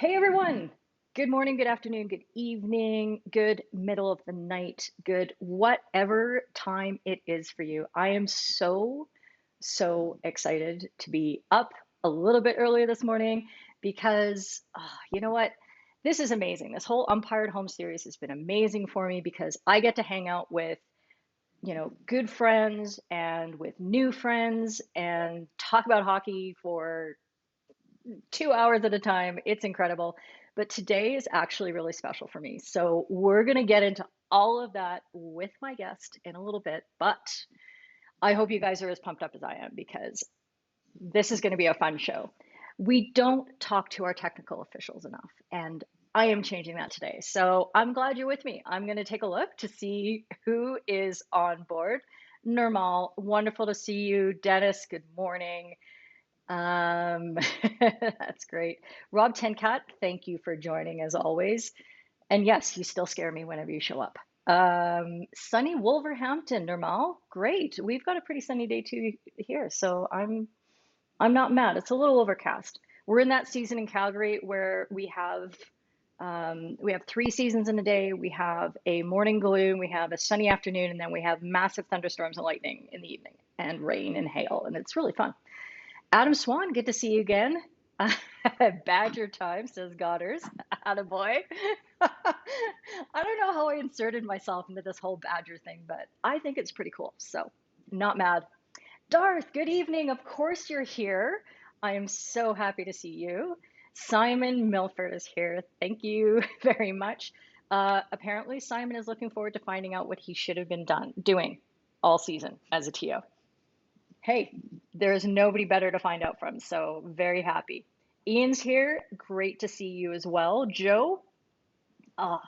Hey everyone! Good morning, good afternoon, good evening, good middle of the night, good whatever time it is for you. I am so excited to be up a little bit earlier this morning because you know what? This is amazing. This whole Umpire at Home series has been amazing for me because I get to hang out with, good friends and with new friends and talk about hockey for 2 hours at a time. It's incredible. But today is actually really special for me. So we're going to get into all of that with my guest in a little bit. But I hope you guys are as pumped up as I am because this is going to be a fun show. We don't talk to our technical officials enough. And I am changing that today. So I'm glad you're with me. I'm going to take a look to see who is on board. Nirmal, wonderful to see you. Dennis, good morning. That's great. Rob Tencat, thank you for joining as always. And yes, you still scare me whenever you show up. Sunny Wolverhampton, Normal, great. We've got a pretty sunny day too here, so I'm not mad. It's a little overcast. We're in that season in Calgary where we have 3 seasons in a day. We have a morning gloom, we have a sunny afternoon, and then we have massive thunderstorms and lightning in the evening, and rain and hail, and it's really fun. Adam Swan, good to see you again. Badger time, says Godders. Attaboy. I don't know how I inserted myself into this whole Badger thing, but I think it's pretty cool. So, not mad. Darth, good evening. Of course you're here. I am so happy to see you. Simon Milford is here. Thank you very much. Apparently, Simon is looking forward to finding out what he should have been doing all season as a TO. Hey, there's nobody better to find out from, so very happy. Ian's here. Great to see you as well. Joe,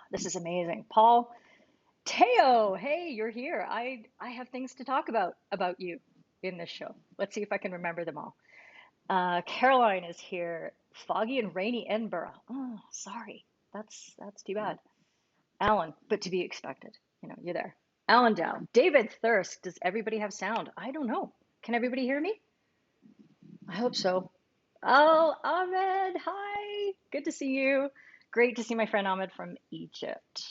this is amazing. Paul, Teo, hey, you're here. I have things to talk about you in this show. Let's see if I can remember them all. Caroline is here. Foggy and rainy Edinburgh. Oh, sorry. That's too bad. Alan, but to be expected. You're there. Alan Dow. David Thirst. Does everybody have sound? I don't know. Can everybody hear me? I hope so. Oh, Ahmed, hi. Good to see you. Great to see my friend Ahmed from Egypt.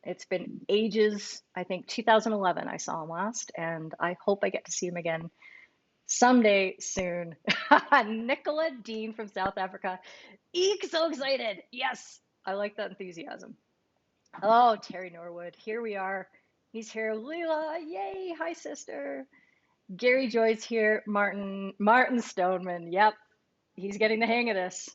It's been ages. I think 2011 I saw him last, and I hope I get to see him again someday soon. Nicola Dean from South Africa. Eek, so excited. Yes, I like that enthusiasm. Oh, Terry Norwood, here we are. He's here. Leela, yay. Hi, sister. Gary Joy's here. Martin Stoneman. Yep, he's getting the hang of this.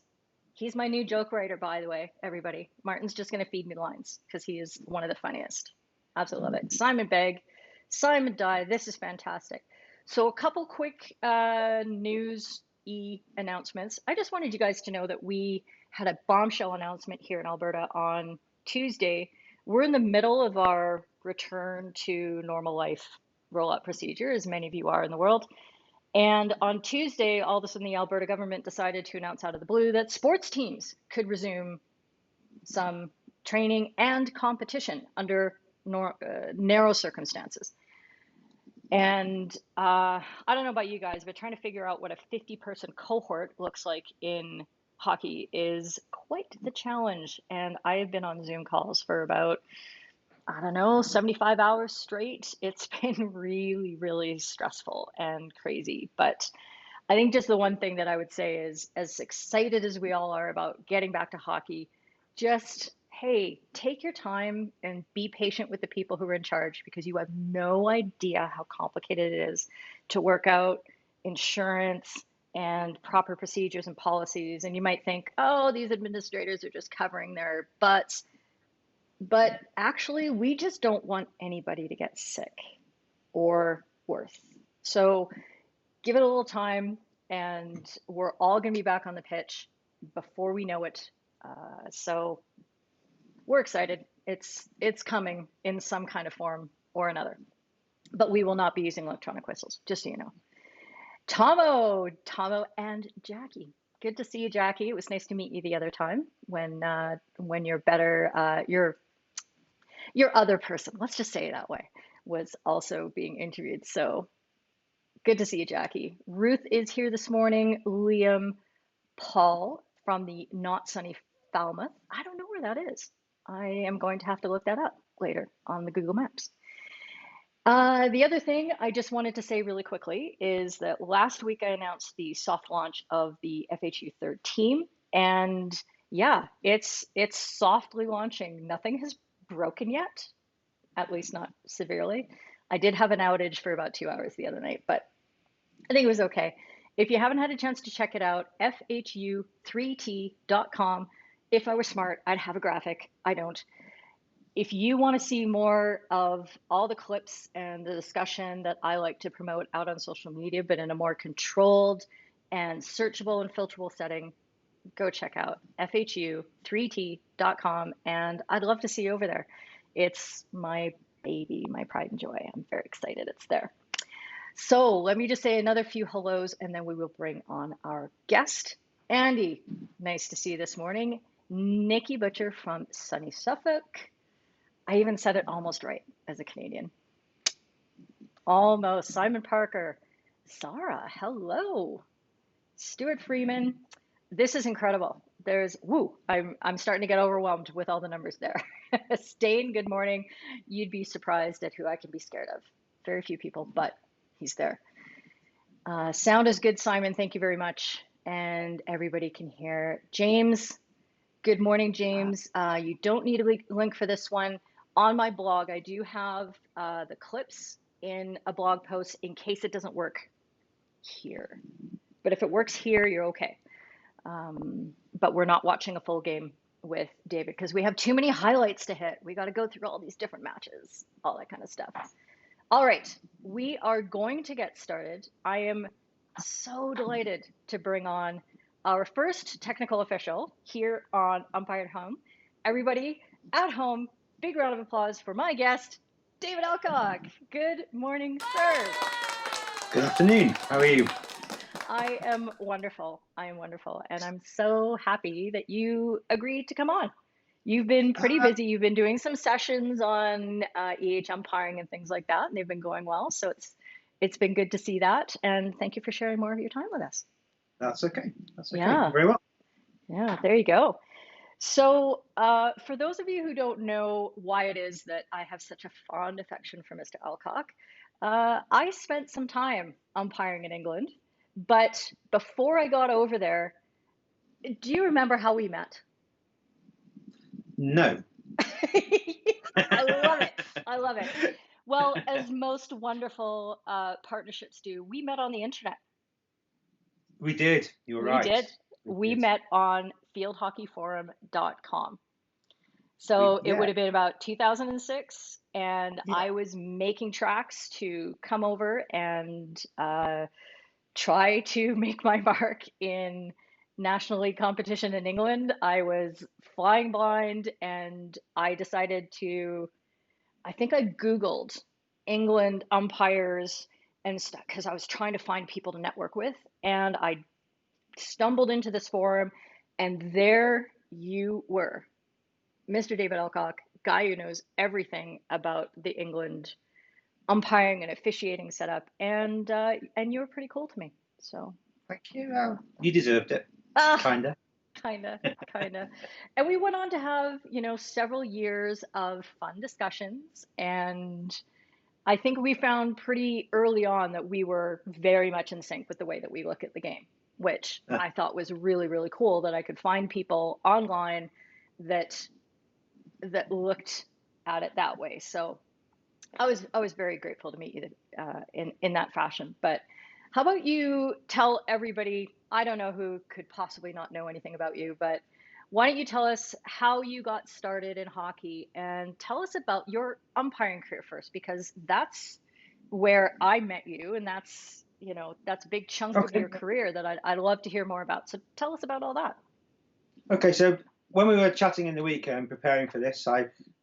He's my new joke writer, by the way, everybody. Martin's just going to feed me lines because he is one of the funniest. Absolutely love it. Simon Begg, Simon Dye, this is fantastic. So, a couple quick news announcements. I just wanted you guys to know that we had a bombshell announcement here in Alberta on Tuesday. We're in the middle of our return to normal life rollout procedure, as many of you are in the world. And on Tuesday, all of a sudden, the Alberta government decided to announce out of the blue that sports teams could resume some training and competition under narrow circumstances. And I don't know about you guys, but trying to figure out what a 50-person cohort looks like in hockey is quite the challenge. And I have been on Zoom calls for about, I don't know, 75 hours straight. It's been really stressful and crazy. But I think just the one thing that I would say is, as excited as we all are about getting back to hockey, just, hey, take your time and be patient with the people who are in charge because you have no idea how complicated it is to work out insurance and proper procedures and policies. And you might think, oh, these administrators are just covering their butts. But actually, we just don't want anybody to get sick or worse. So give it a little time, and we're all going to be back on the pitch before we know it. So we're excited. It's coming in some kind of form or another. But we will not be using electronic whistles, just so you know. Tomo, and Jackie. Good to see you, Jackie. It was nice to meet you the other time when your better your other person, let's just say it that way, was also being interviewed. So good to see you, Jackie. Ruth is here this morning. Liam, Paul, from the not sunny Falmouth. I don't know where that is. I am going to have to look that up later on the Google Maps. The other thing I just wanted to say really quickly is that last week I announced the soft launch of the FHU third team, and yeah, it's softly launching. Nothing has broken yet, at least not severely. I did have an outage for about 2 hours the other night, but I think it was okay. If you haven't had a chance to check it out, FHU3T.com. If I were smart, I'd have a graphic. I don't. If you want to see more of all the clips and the discussion that I like to promote out on social media, but in a more controlled and searchable and filterable setting, go check out FHU3T.com. And I'd love to see you over there. It's my baby, my pride and joy. I'm very excited it's there. So let me just say another few hellos, and then we will bring on our guest. Andy, nice to see you this morning. Nikki Butcher from sunny Suffolk. I even said it almost right as a Canadian. Almost. Simon Parker. Sarah, hello. Stuart Freeman. This is incredible. There's, woo, I'm starting to get overwhelmed with all the numbers there. Stain, good morning. You'd be surprised at who I can be scared of. Very few people, but he's there. Sound is good, Simon. Thank you very much. And everybody can hear. James, good morning, James. You don't need a link for this one. On my blog, I do have the clips in a blog post in case it doesn't work here. But if it works here, you're okay. But we're not watching a full game with David because we have too many highlights to hit. We got to go through all these different matches, all that kind of stuff. All right, we are going to get started. I am so delighted to bring on our first technical official here on Umpire at Home. Everybody at home, big round of applause for my guest, David Ellcock. Good morning, sir. Good afternoon. How are you? I am wonderful. I am wonderful. And I'm so happy that you agreed to come on. You've been pretty busy. You've been doing some sessions on umpiring and things like that, and they've been going well. So it's been good to see that. And thank you for sharing more of your time with us. That's okay. That's okay. Yeah. Very well. Yeah, there you go. So for those of you who don't know why it is that I have such a fond affection for Mr. Ellcock, I spent some time umpiring in England. But before I got over there, do you remember how we met? No. I love it. I love it. Well, as most wonderful partnerships do, we met on the internet. We did. You were right. We did. We met on fieldhockeyforum.com. So it would have been about 2006, and I was making tracks to come over and try to make my mark in National League competition in England. I was flying blind, and I decided to, I think I Googled England umpires and stuff because I was trying to find people to network with, and I stumbled into this forum, and there you were, Mr. David Ellcock, guy who knows everything about the England umpiring and officiating setup, and you were pretty cool to me. So thank you. You deserved it. Kinda. And we went on to have, several years of fun discussions, and I think we found pretty early on that we were very much in sync with the way that we look at the game, which I thought was really, really cool that I could find people online that looked at it that way. So I was very grateful to meet you in that fashion. But how about you tell everybody, I don't know who could possibly not know anything about you, but why don't you tell us how you got started in hockey and tell us about your umpiring career first, because that's where I met you, and that's a big chunk of your career that I'd love to hear more about. So tell us about all that. Okay, so when we were chatting in the week and preparing for this,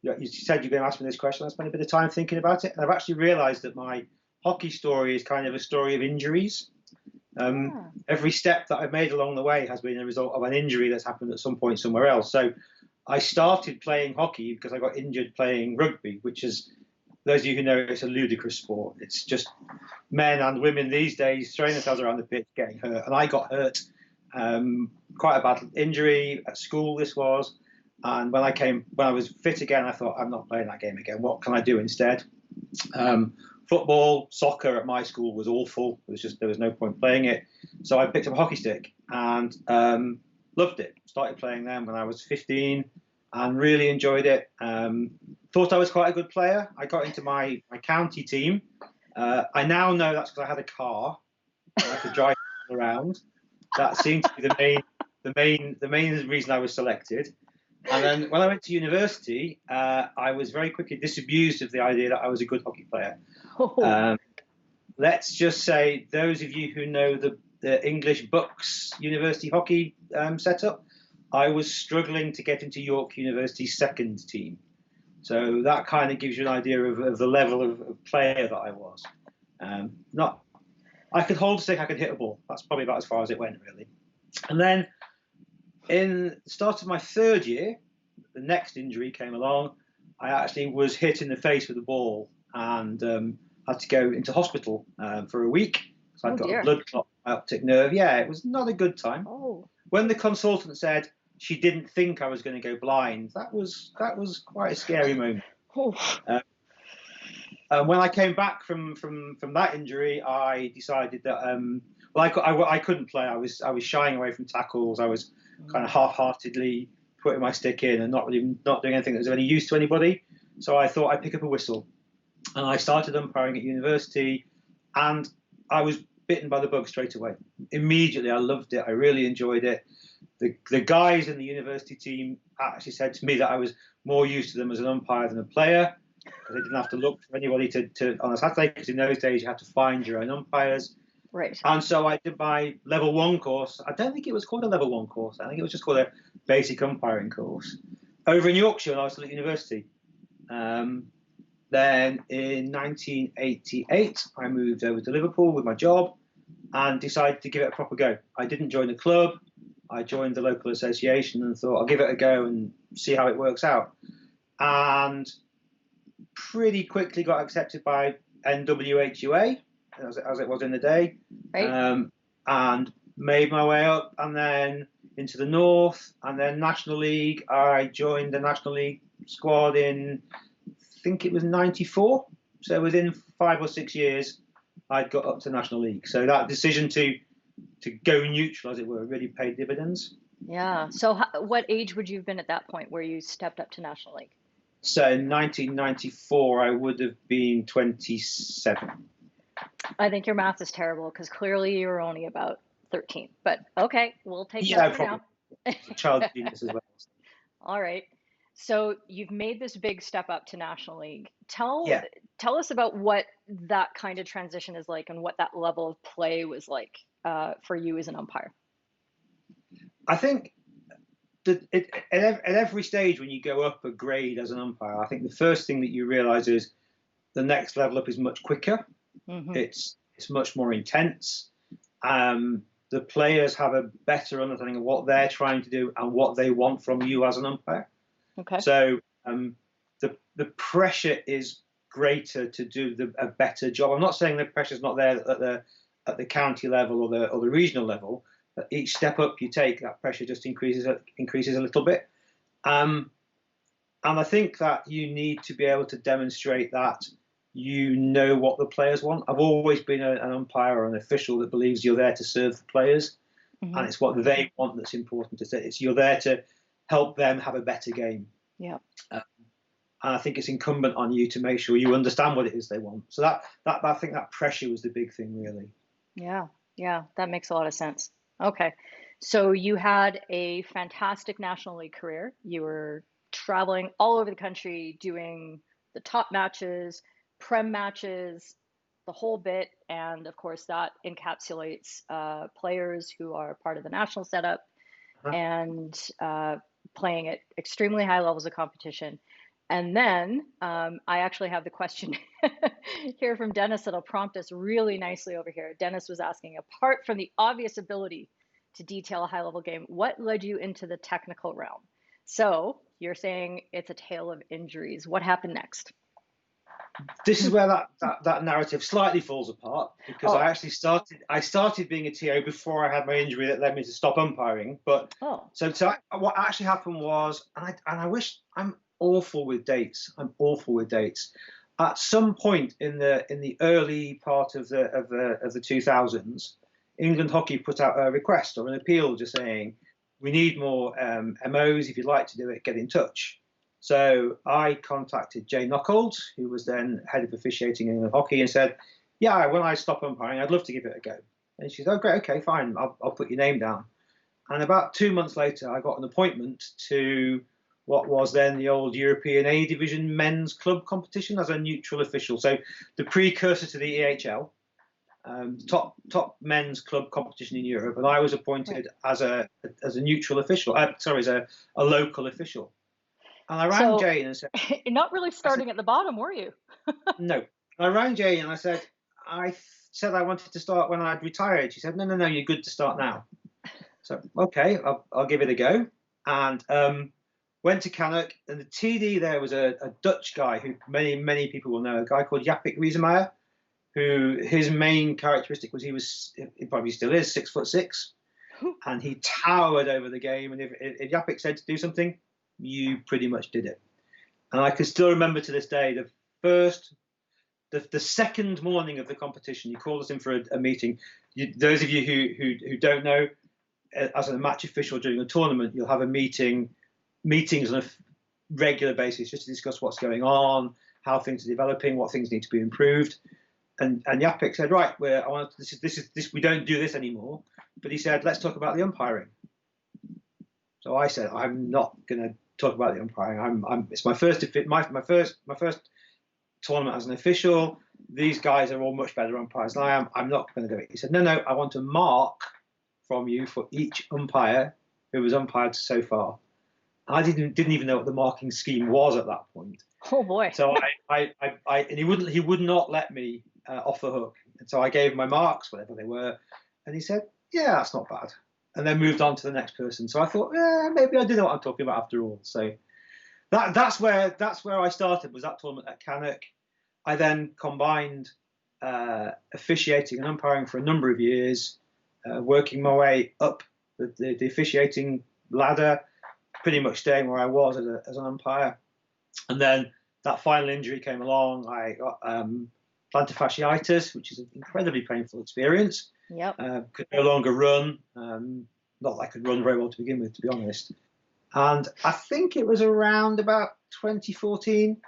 you said you're going to ask me this question. I spent a bit of time thinking about it, and I've actually realised that my hockey story is kind of a story of injuries. Every step that I've made along the way has been a result of an injury that's happened at some point somewhere else. So I started playing hockey because I got injured playing rugby, which is, those of you who know, it's a ludicrous sport. It's just men and women these days throwing themselves around the pitch, getting hurt. And I got hurt quite a bad injury at school. This was, and when I was fit again, I thought, I'm not playing that game again. What can I do instead? Football, soccer at my school was awful. There was no point playing it. So I picked up a hockey stick and loved it. Started playing them when I was 15 and really enjoyed it. Thought I was quite a good player. I got into my county team. I now know that's because I had a car and I could drive around. That seemed to be the main reason I was selected. And then when I went to university, I was very quickly disabused of the idea that I was a good hockey player. Let's just say those of you who know the English Bucks university hockey setup, I was struggling to get into York University's second team. So that kind of gives you an idea of the level of player that I was. I could hold a stick, I could hit a ball. That's probably about as far as it went, really. And then in the start of my third year, the next injury came along. I actually was hit in the face with a ball and had to go into hospital for a week. So I'd got a blood clot, optic nerve. Yeah, it was not a good time. When the consultant said she didn't think I was going to go blind, that was quite a scary moment. When I came back from that injury, I decided that I couldn't play. I was shying away from tackles. I was kind of half-heartedly putting my stick in and not doing anything that was of any use to anybody. So I thought I'd pick up a whistle, and I started umpiring at university, and I was bitten by the bug straight away. Immediately, I loved it. I really enjoyed it. The guys in the university team actually said to me that I was more used to them as an umpire than a player, because they didn't have to look for anybody to on a Saturday, because in those days you had to find your own umpires. Right. And so I did my level 1 course. I don't think it was called a level 1 course. I think it was just called a basic umpiring course over in Yorkshire when I was still at university. Then in 1988, I moved over to Liverpool with my job and decided to give it a proper go. I didn't join the club. I joined the local association and thought I'll give it a go and see how it works out. And pretty quickly got accepted by NWHUA, as it was in the day, right. And made my way up and then into the north and then National League. I joined the National League squad in, I think it was 94. So within 5 or 6 years, I'd got up to National League. So that decision to go neutral, as it were, really paid dividends. Yeah. So what age would you have been at that point where you stepped up to National League? So in 1994, I would have been 27. I think your math is terrible because clearly you were only about 13. But okay, we'll take that for now. Child genius as well. All right. So you've made this big step up to National League. Tell us about what that kind of transition is like and what that level of play was like for you as an umpire. I think that at every stage when you go up a grade as an umpire, I think the first thing that you realize is the next level up is much quicker. Mm-hmm. It's much more intense. The players have a better understanding of what they're trying to do and what they want from you as an umpire. Okay. So the pressure is greater to do a better job. I'm not saying the pressure's not there at the county level or the regional level. But each step up you take, that pressure just increases a little bit. And I think that you need to be able to demonstrate that you know what the players want. I've always been an umpire or an official that believes you're there to serve the players, mm-hmm. and it's what they want that's important. It's you're there to help them have a better game. Yeah. And I think it's incumbent on you to make sure you understand what it is they want. So that I think that pressure was the big thing, really. Yeah, that makes a lot of sense. Okay, so you had a fantastic National League career. You were traveling all over the country doing the top matches, prem matches, the whole bit, and of course that encapsulates players who are part of the national setup and playing at extremely high levels of competition. And then I actually have the question here from Dennis that'll prompt us really nicely over here. Dennis was asking, apart from the obvious ability to detail a high-level game, what led you into the technical realm? So you're saying it's a tale of injuries. What happened next? this is where that narrative slightly falls apart, because Oh, I started being a TO before I had my injury that led me to stop umpiring. But oh, what actually happened was, and I wish, I'm awful with dates. I'm awful with dates. At some point in the early part of the 2000s, England Hockey put out a request or an appeal just saying, we need more MOs. If you'd like to do it, get in touch. So I contacted Jay Knockold, who was then head of officiating in England Hockey, and said, yeah, when I stop umpiring, I'd love to give it a go. And she said, oh, great, okay, fine, I'll put your name down. And about 2 months later, I got an appointment to what was then the old European A Division men's club competition as a neutral official. So the precursor to the EHL, top men's club competition in Europe. And I was appointed as a neutral official, as a local official. And I rang so Jane and said, you're not really starting at the bottom, were you? no. I rang Jane and I said I wanted to start when I'd retired. She said, no, you're good to start now. So, okay, I'll give it a go. And went to Cannock, and the TD there was a Dutch guy who many people will know, a guy called Japik Riesemeyer, who his main characteristic was he probably still is, 6'6", and he towered over the game. And if Japik said to do something, you pretty much did it. And I can still remember to this day the second morning of the competition. You called us in for a meeting. Those of you who don't know, as a match official during a tournament, you'll have meetings on a regular basis just to discuss what's going on, how things are developing, what things need to be improved. And Japik said, right, we don't do this anymore. But he said, let's talk about the umpiring. So I said, I'm not going to talk about the umpiring. It's my first tournament as an official. These guys are all much better umpires than I am. I'm not going to do it. He said, no, I want a mark from you for each umpire who was umpired so far. I didn't even know what the marking scheme was at that point. Oh boy. So and he would not let me off the hook. And so I gave him my marks, whatever they were, and he said, yeah, that's not bad. And then moved on to the next person. So I thought, yeah, maybe I do know what I'm talking about after all. So that's where I started, was that tournament at Cannock. I then combined officiating and umpiring for a number of years, working my way up the officiating ladder, pretty much staying where I was as an umpire. And then that final injury came along. I got plantar fasciitis, which is an incredibly painful experience. Yep. Could no longer run. Not that I could run very well to begin with, to be honest. And I think it was around about 2014.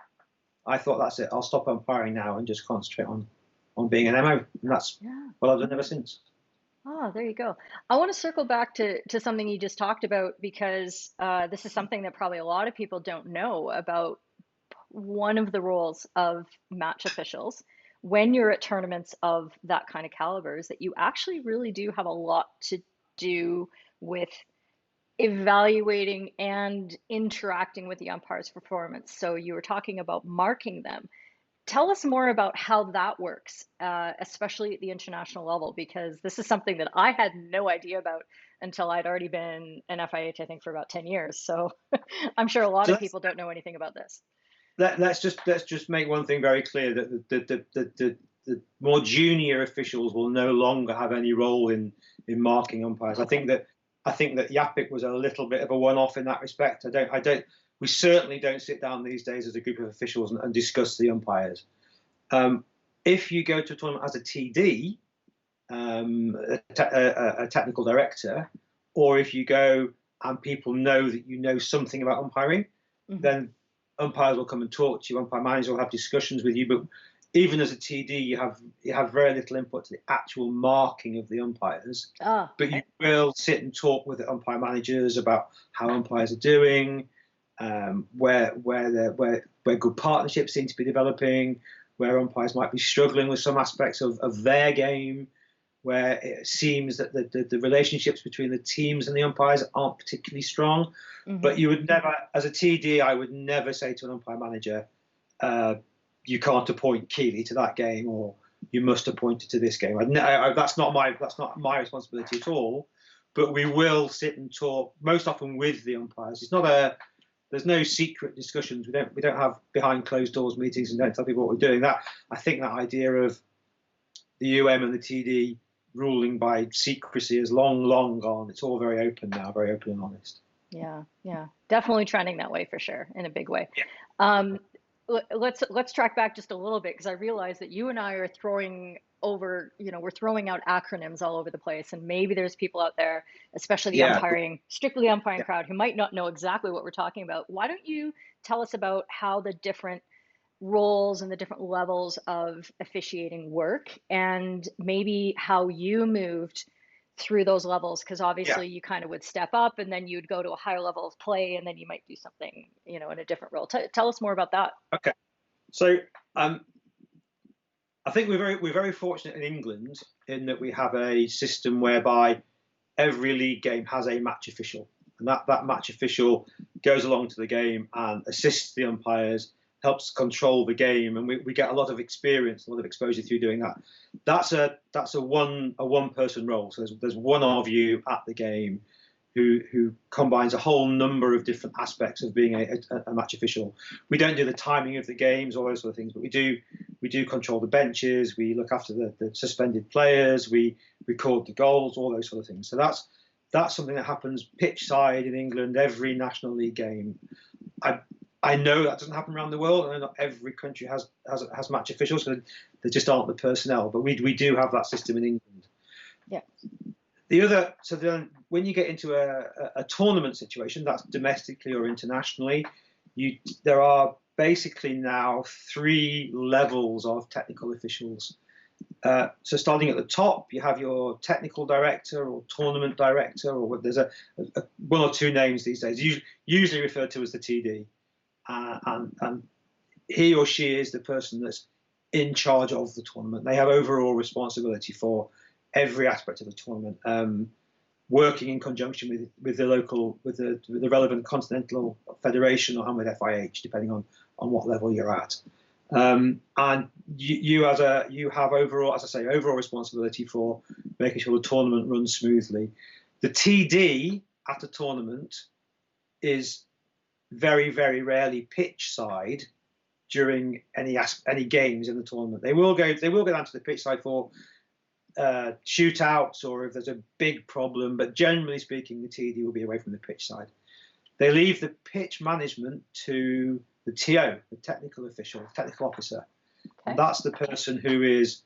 I thought, that's it. I'll stop umpiring now and just concentrate on being an MO. And that's what I've done ever since. Oh, there you go. I want to circle back to something you just talked about, because this is something that probably a lot of people don't know about. One of the roles of match officials when you're at tournaments of that kind of caliber is that you actually really do have a lot to do with evaluating and interacting with the umpire's performance. So you were talking about marking them. Tell us more about how that works, especially at the international level, because this is something that I had no idea about until I'd already been an FIH, I think, for about 10 years. So I'm sure a lot of people don't know anything about this. Let's just make one thing very clear, that the more junior officials will no longer have any role in marking umpires. I think that Japik was a little bit of a one-off in that respect. We certainly don't sit down these days as a group of officials and discuss the umpires. If you go to a tournament as a TD, a technical director, or if you go and people know that you know something about umpiring, then umpires will come and talk to you. Umpire managers will have discussions with you. But even as a TD, you have very little input to the actual marking of the umpires. But you will sit and talk with the umpire managers about how umpires are doing, where good partnerships seem to be developing, where umpires might be struggling with some aspects of their game, where it seems that the relationships between the teams and the umpires aren't particularly strong. But you would never, as a TD, I would never say to an umpire manager, you can't appoint Keeley to that game, or you must appoint it to this game. That's not my responsibility at all. But we will sit and talk most often with the umpires. It's not there's no secret discussions. We don't have behind closed doors meetings and don't tell people what we're doing. That, I think, that idea of the and the TD ruling by secrecy is long gone. It's all very open now, very open and honest. Yeah, yeah, definitely trending that way for sure, in a big way. Yeah. Let's track back just a little bit, because I realize that you and I are throwing over, we're throwing out acronyms all over the place, and maybe there's people out there, especially the strictly umpiring crowd, who might not know exactly what we're talking about. Why don't you tell us about how the different roles and the different levels of officiating work, and maybe how you moved through those levels? Because obviously you kind of would step up and then you'd go to a higher level of play, and then you might do something, in a different role. Tell us more about that. Okay. So I think we're very fortunate in England in that we have a system whereby every league game has a match official, and that match official goes along to the game and assists the umpires, helps control the game, and we get a lot of experience, a lot of exposure through doing that. That's a one person role. So there's one of you at the game who combines a whole number of different aspects of being a match official. We don't do the timing of the games, all those sort of things, but we do control the benches, we look after the suspended players, we record the goals, all those sort of things. So that's something that happens pitch side in England every National League game. I know that doesn't happen around the world. I know not every country has match officials, so there just aren't the personnel. But we do have that system in England. Yeah. So then when you get into a tournament situation, that's domestically or internationally, there are basically now 3 levels of technical officials. So starting at the top, you have your technical director or tournament director, or there's one or two names these days, usually referred to as the TD. And he or she is the person that's in charge of the tournament. They have overall responsibility for every aspect of the tournament, working in conjunction with the relevant continental federation or with FIH, depending on what level you're at. And you have overall, as I say, overall responsibility for making sure the tournament runs smoothly. The TD at a tournament is very, very rarely pitch side during any games in the tournament. They will go down to the pitch side for shootouts or if there's a big problem, but generally speaking, the TD will be away from the pitch side. They leave the pitch management to the TO, the technical officer. Okay. And that's the person who is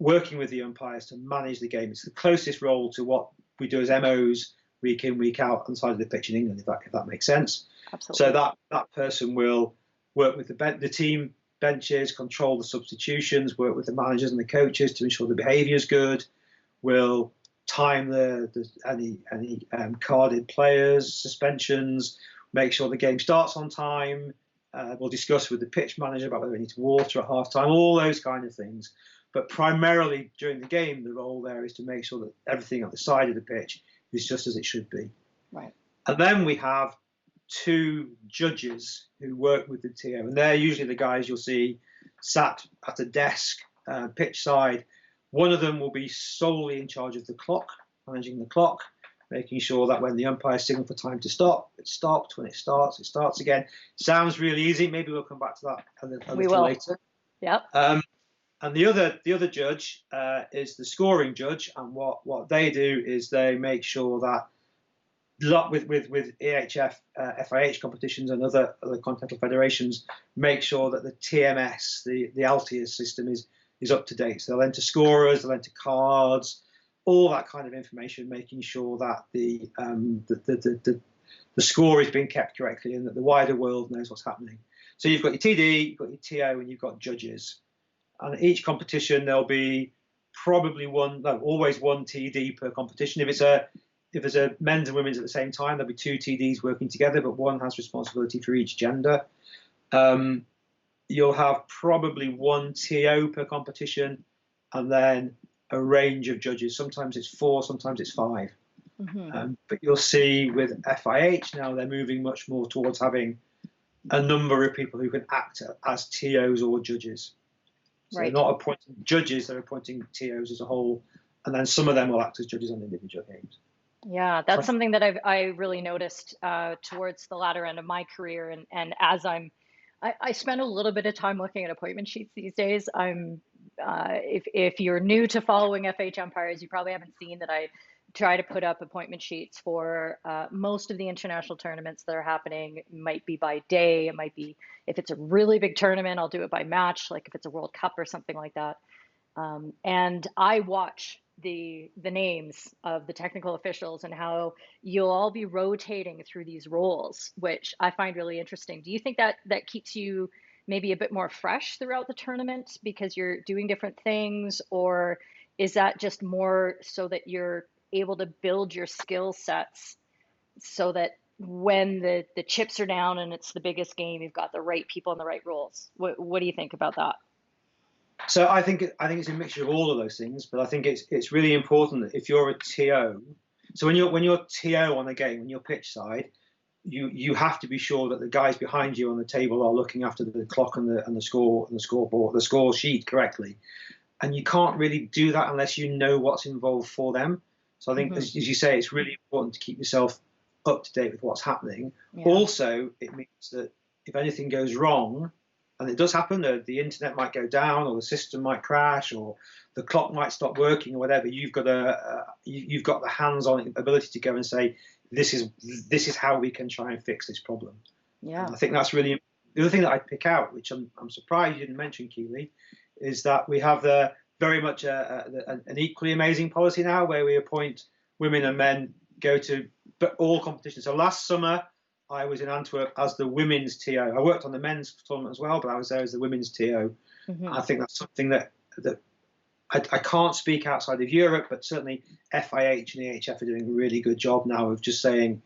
working with the umpires to manage the game. It's the closest role to what we do as MOs week in, week out on the side of the pitch in England, if that makes sense. Absolutely. So that person will work with the team benches, control the substitutions, work with the managers and the coaches to ensure the behaviour is good, will time any carded players, suspensions, make sure the game starts on time. We'll discuss with the pitch manager about whether we need to water at half time, all those kind of things. But primarily during the game, the role there is to make sure that everything at the side of the pitch is just as it should be. Right. And then we have 2 judges who work with the TO, and they're usually the guys you'll see sat at a desk pitch side. One of them will be solely in charge of the clock, managing the clock, making sure that when the umpire signal for time to stop, it's stopped. When it starts again. Sounds really easy. Maybe we'll come back to that a little later. Yep. And the other judge is the scoring judge, and what they do is they make sure that with EHF, FIH competitions and other continental federations, make sure that the TMS, the Altius system is up to date. So they'll enter scorers, they'll enter cards, all that kind of information, making sure that the score is being kept correctly and that the wider world knows what's happening. So you've got your TD, you've got your TO, and you've got judges. And at each competition, there'll be probably always one TD per competition. If there's a men's and women's at the same time, there'll be 2 TDs working together, but one has responsibility for each gender. You'll have probably 1 TO per competition, and then a range of judges. Sometimes it's 4, sometimes it's 5. Mm-hmm. But you'll see with FIH now, they're moving much more towards having a number of people who can act as TOs or judges. So They're not appointing judges, they're appointing TOs as a whole, and then some of them will act as judges on individual games. Yeah, So that's something that I really noticed towards the latter end of my career, and as I spend a little bit of time looking at appointment sheets these days. If you're new to following FH umpires, you probably haven't seen that I try to put up appointment sheets for most of the international tournaments that are happening. It might be by day, it might be if it's a really big tournament, I'll do it by match, like if it's a World Cup or something like that. And I watch the names of the technical officials and how you'll all be rotating through these roles, which I find really interesting. Do you think that that keeps you maybe a bit more fresh throughout the tournament because you're doing different things, or is that just more so that you're able to build your skill sets so that when the chips are down and it's the biggest game, you've got the right people in the right roles? What do you think about that? So I think it's a mixture of all of those things, but I think it's really important that if you're a TO, so when you're TO on a game, when you're pitch side, you have to be sure that the guys behind you on the table are looking after the clock and the score and the scoreboard, the score sheet correctly, and you can't really do that unless you know what's involved for them. So I think, Hmm. as you say, it's really important to keep yourself up to date with what's happening. Yeah. Also, it means that if anything goes wrong, and it does happen, the internet might go down, or the system might crash, or the clock might stop working, or whatever. You've got the hands-on ability to go and say, this is how we can try and fix this problem. And Yeah. I think that's really the other thing that I'd pick out, which I'm surprised you didn't mention, Keeley, is that we have very much an equally amazing policy now, where we appoint women and men go to all competitions. So last summer, I was in Antwerp as the women's TO. I worked on the men's tournament as well, but I was there as the women's TO. Hmm. I think that's something that I can't speak outside of Europe, but certainly FIH and EHF are doing a really good job now of just saying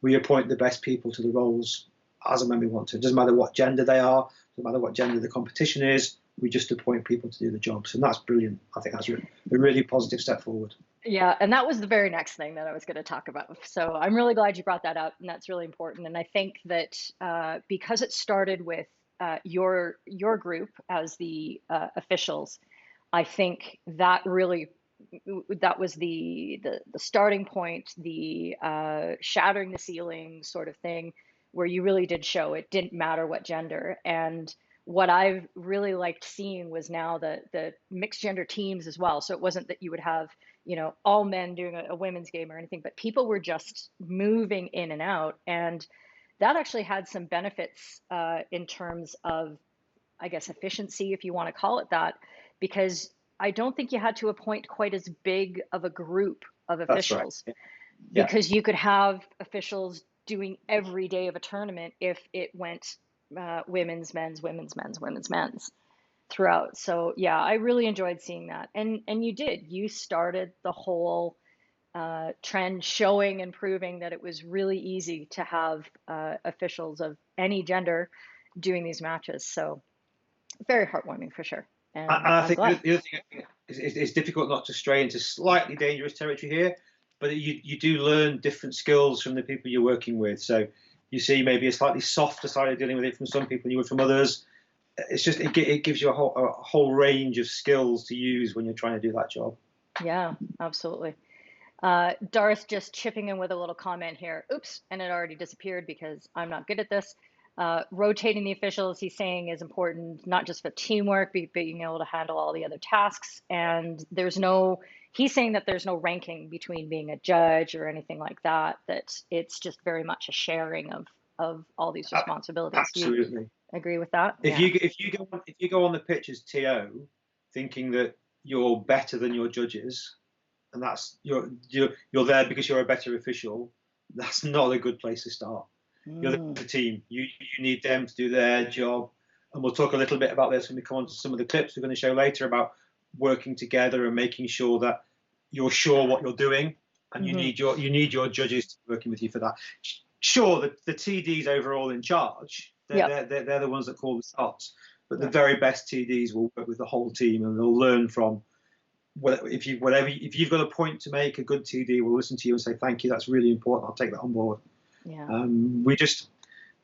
we appoint the best people to the roles as and when we want to. It doesn't matter what gender they are, doesn't matter what gender the competition is. We just appoint people to do the jobs, and that's brilliant. I think that's a really positive step forward. Yeah, and that was the very next thing that I was going to talk about. So I'm really glad you brought that up, and that's really important. And I think that because it started with your group as the officials, I think that really that was the starting point, the shattering the ceiling sort of thing, where you really did show it didn't matter what gender. And what I've really liked seeing was now the mixed gender teams as well. So it wasn't that you would have, all men doing a women's game or anything, but people were just moving in and out. And that actually had some benefits in terms of, I guess, efficiency, if you want to call it that, because I don't think you had to appoint quite as big of a group of That's right. officials, Yeah, because you could have officials doing every day of a tournament if it went women's, men's, women's, men's, women's, men's throughout. So yeah, I really enjoyed seeing that, and you started the whole trend showing and proving that it was really easy to have officials of any gender doing these matches. So very heartwarming for sure. and And I I'm think glad. the other thing is it's difficult not to stray into slightly dangerous territory here, but you do learn different skills from the people you're working with. So you see maybe a slightly softer side of dealing with it from some people, you would from others. It's just it gives you a whole range of skills to use when you're trying to do that job. Yeah, absolutely. Darth just chipping in with a little comment here. Oops, and it already disappeared because I'm not good at this. Rotating the officials, he's saying, is important, not just for teamwork, but being able to handle all the other tasks. And he's saying that there's no ranking between being a judge or anything like that, that it's just very much a sharing of all these responsibilities. Do you Absolutely. agree with that? If Yeah. you go on the pitch as TO, thinking that you're better than your judges, and that's you're there because you're a better official, that's not a good place to start. You're Mm, the team. You need them to do their job, and we'll talk a little bit about this when we come on to some of the clips we're going to show later about working together and making sure that you're sure what you're doing, and you hmm. need your judges to be working with you for that. Sure, the TDs overall in charge, Yep. they're the ones that call the shots, but the Yep. very best TDs will work with the whole team, and they'll learn from if you've got a point to make, a good TD will listen to you and say thank you, that's really important, I'll take that on board. Yeah.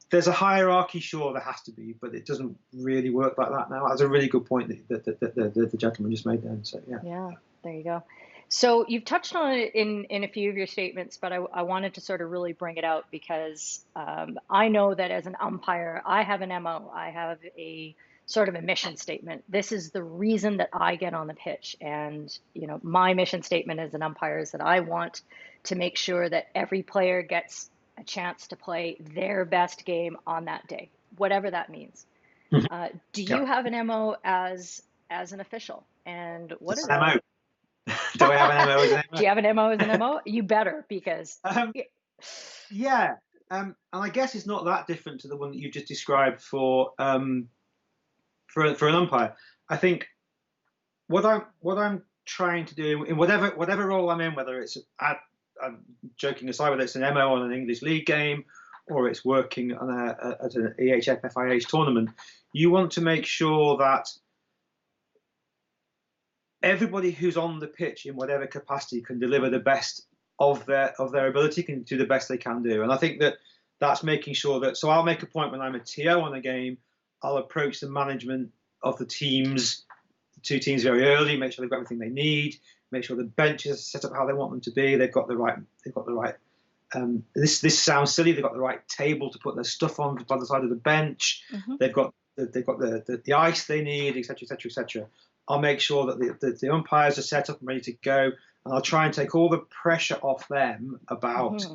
There's a hierarchy, sure, there has to be, but it doesn't really work like that now. That's a really good point that the gentleman just made then. So yeah. Yeah. There you go. So you've touched on it in a few of your statements, but I wanted to sort of really bring it out because I know that as an umpire, I have an MO. I have a sort of a mission statement. This is the reason that I get on the pitch, and my mission statement as an umpire is that I want to make sure that every player gets a chance to play their best game on that day, whatever that means. Mhm. Do Yeah. you have an MO as an official, and what is it? MO. Do I have an MO as an Do you have an MO as an MO? You better, because MO? Yeah. And I guess it's not that different to the one that you just described for an umpire. I think what I'm trying to do in whatever role I'm in, whether it's I'm joking aside, whether it's an MO on an English league game or it's working on at an EHF FIH tournament, you want to make sure that everybody who's on the pitch in whatever capacity can deliver the best of their ability, can do the best they can do. And I think that's making sure that, so I'll make a point when I'm a TO on a game, I'll approach the management of the two teams very early, make sure they've got everything they need, make sure the benches are set up how they want them to be, they've got the right this sounds silly, they've got the right table to put their stuff on by the side of the bench, they've got the ice they need, etc., etc., etc. I'll make sure that the umpires are set up and ready to go, and I'll try and take all the pressure off them about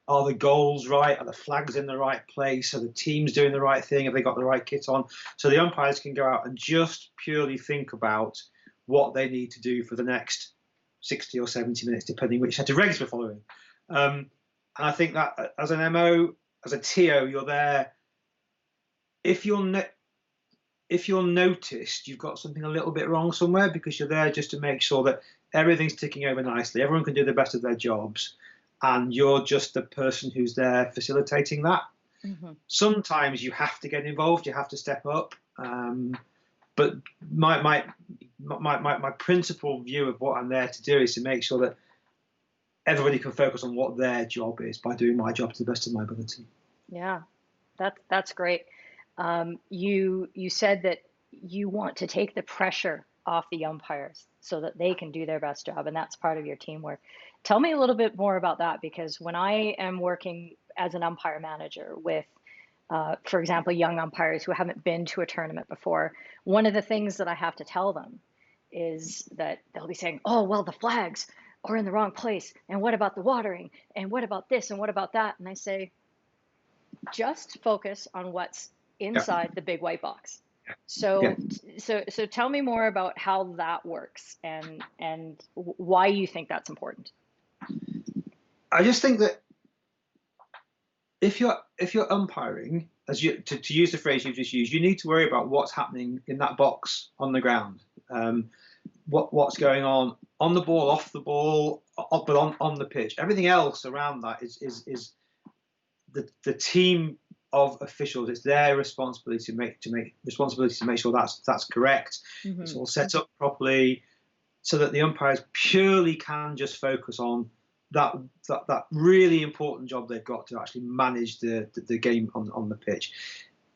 are the goals right, are the flags in the right place, are the teams doing the right thing, have they got the right kit on, so the umpires can go out and just purely think about what they need to do for the next 60 or 70 minutes, depending which set of regs we're following. And I think that as an MO, as a TO, you're there. If you're noticed, you've got something a little bit wrong somewhere, because you're there just to make sure that everything's ticking over nicely. Everyone can do the best of their jobs, and you're just the person who's there facilitating that. Sometimes you have to get involved, you have to step up. But my principal view of what I'm there to do is to make sure that everybody can focus on what their job is by doing my job to the best of my ability. Yeah, that's great. You said that you want to take the pressure off the umpires so that they can do their best job, and that's part of your teamwork. Tell me a little bit more about that, because when I am working as an umpire manager with, for example, young umpires who haven't been to a tournament before, one of the things that I have to tell them is that they'll be saying, oh, well, the flags are in the wrong place, and what about the watering, and what about this, and what about that? And I say, just focus on what's inside the big white box. So tell me more about how that works, and why you think that's important. I just think that if you're umpiring, to use the phrase you've just used, you need to worry about what's happening in that box on the ground, what's going on the ball, off the ball, but on the pitch. Everything else around that is the team of officials. It's their responsibility to make sure that's correct. It's all set up properly, so that the umpires purely can just focus on that really important job they've got to actually manage the game on the pitch.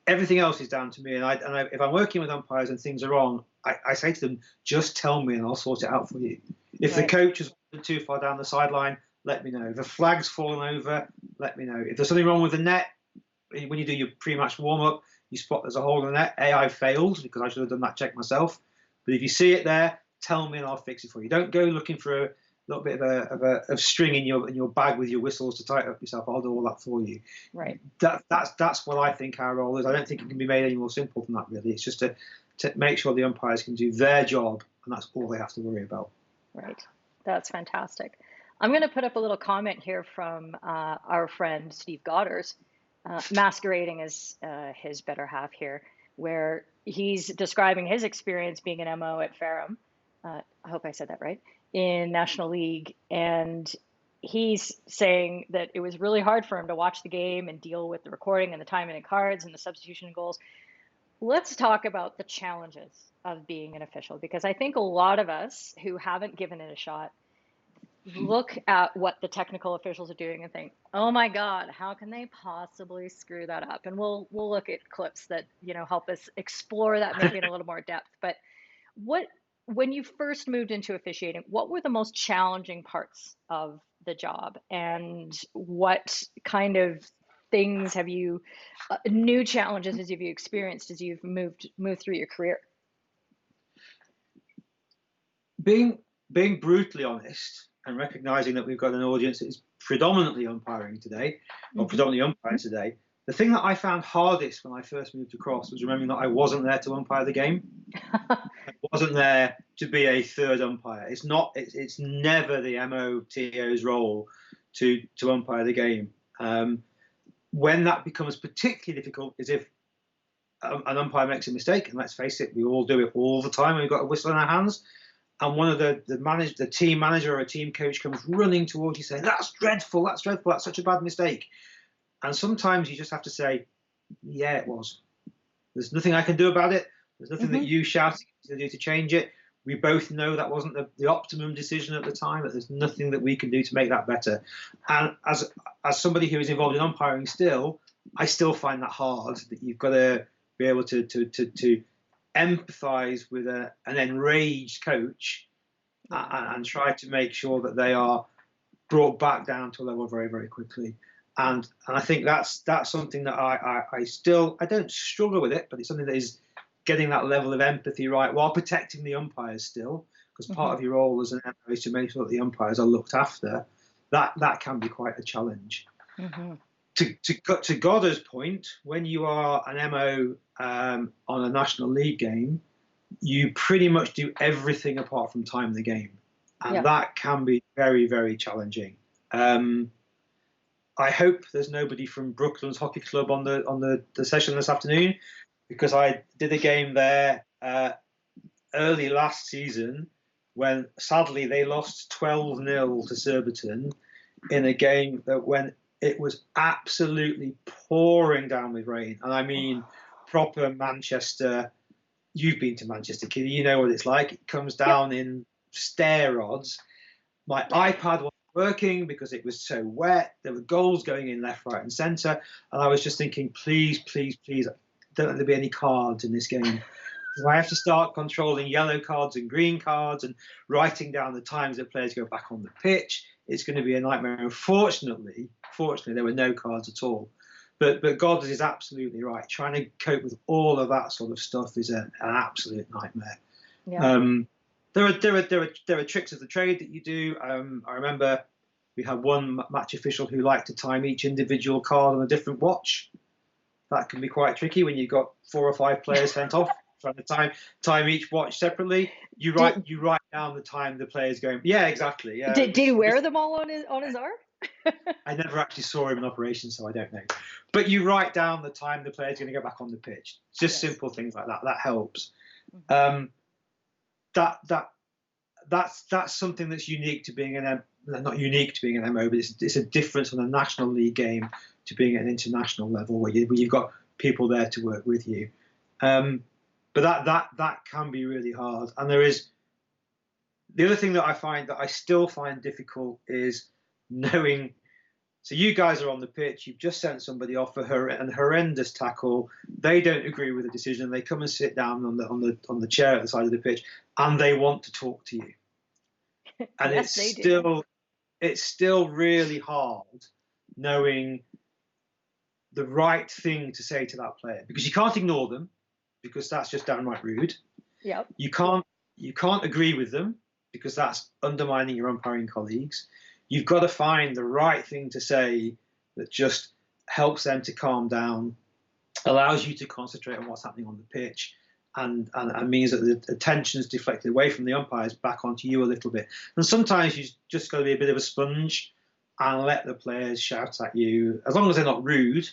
Everything else is down to me, and if I'm working with umpires and things are wrong, I say to them, just tell me and I'll sort it out for you. If the coach has gone too far down the sideline, let me know. If the flag's fallen over, let me know. If there's something wrong with the net, when you do your pre-match warm-up, you spot there's a hole in the net. I failed because I should have done that check myself. But if you see it there, tell me and I'll fix it for you. Don't go looking for a little bit of string in your bag with your whistles to tighten up yourself. I'll do all that for you. Right. That's what I think our role is. I don't think it can be made any more simple than that, really. It's just to make sure the umpires can do their job, and that's all they have to worry about. Right. That's fantastic. I'm going to put up a little comment here from our friend Steve Goddard, masquerading as his better half here, where he's describing his experience being an MO at Ferrum. I hope I said that right, in National League. And he's saying that it was really hard for him to watch the game and deal with the recording and the timing and cards and the substitution goals. Let's talk about the challenges of being an official, because I think a lot of us who haven't given it a shot look at what the technical officials are doing and think, oh my God, how can they possibly screw that up? And we'll look at clips that help us explore that maybe in a little more depth. But what when you first moved into officiating, what were the most challenging parts of the job, and what kind of things have you, new challenges have you experienced as you've moved through your career? Being brutally honest and recognizing that we've got an audience that is predominantly umpiring today, or predominantly umpiring today, the thing that I found hardest when I first moved across was remembering that I wasn't there to umpire the game. I wasn't there to be a third umpire. It's not. It's never the MOTO's role to umpire the game. When that becomes particularly difficult is if an umpire makes a mistake, and let's face it, we all do it all the time when we've got a whistle in our hands. And one of the team manager or a team coach comes running towards you saying, "That's dreadful, that's dreadful, that's such a bad mistake." And sometimes you just have to say, "Yeah, it was. There's nothing I can do about it. There's nothing that you shouting to do to change it. We both know that wasn't the optimum decision at the time, but there's nothing that we can do to make that better." And as somebody who is involved in umpiring still, I still find that hard, that you've got to be able to empathize with an enraged coach and try to make sure that they are brought back down to a level very, very quickly. And I think that's something that I don't struggle with it, but it's something that is getting that level of empathy right while protecting the umpires still, because part of your role as an MO is to make sure that the umpires are looked after. That can be quite a challenge. To Goddard's point, when you are an MO on a National League game, you pretty much do everything apart from time the game, and that can be very, very challenging. I hope there's nobody from Brooklands Hockey Club on the session this afternoon, because I did a game there early last season when sadly they lost 12-0 to Surbiton in a game that when it was absolutely pouring down with rain. And I mean proper Manchester. You've been to Manchester, Kitty. You know what it's like. It comes down in stair rods. My iPad wasn't working because it was so wet. There were goals going in left, right, and centre. And I was just thinking, please, please, please, don't let there be any cards in this game. I have to start controlling yellow cards and green cards and writing down the times that players go back on the pitch. It's going to be a nightmare. And fortunately, there were no cards at all. But Goddard is absolutely right. Trying to cope with all of that sort of stuff is an absolute nightmare. Yeah. There are tricks of the trade that you do. I remember we had one match official who liked to time each individual card on a different watch. That can be quite tricky when you've got 4 or 5 players sent off. Trying to time each watch separately. You write down the time the player's going. Yeah, exactly. Yeah. Did he wear them all on his arm? I never actually saw him in operation, so I don't know. But you write down the time the player's going to go back on the pitch. Just simple things like that. That helps. That's something that's unique to being not unique to being an MO, but it's a difference on a National League game to being at an international level where you've got people there to work with you. But that can be really hard. And there is the other thing that I still find difficult is knowing. So you guys are on the pitch. You've just sent somebody off for an horrendous tackle. They don't agree with the decision. They come and sit down on the chair at the side of the pitch, and they want to talk to you. And yes, it's still really hard knowing the right thing to say to that player, because you can't ignore them, because that's just downright rude. Yep. You can't agree with them, because that's undermining your umpiring colleagues. You've got to find the right thing to say that just helps them to calm down, allows you to concentrate on what's happening on the pitch, and means that the attention's deflected away from the umpires back onto you a little bit. And sometimes you just got to be a bit of a sponge and let the players shout at you, as long as they're not rude.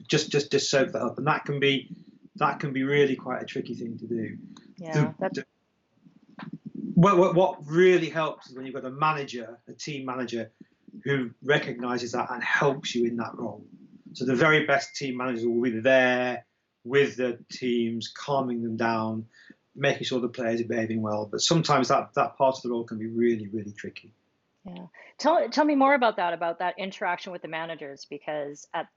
Just soak that up, and that can be really quite a tricky thing to do. Yeah. What really helps is when you've got a team manager, who recognises that and helps you in that role. So the very best team managers will be there with the teams, calming them down, making sure the players are behaving well. But sometimes that part of the role can be really, really tricky. Yeah. Tell me more about that interaction with the managers, because at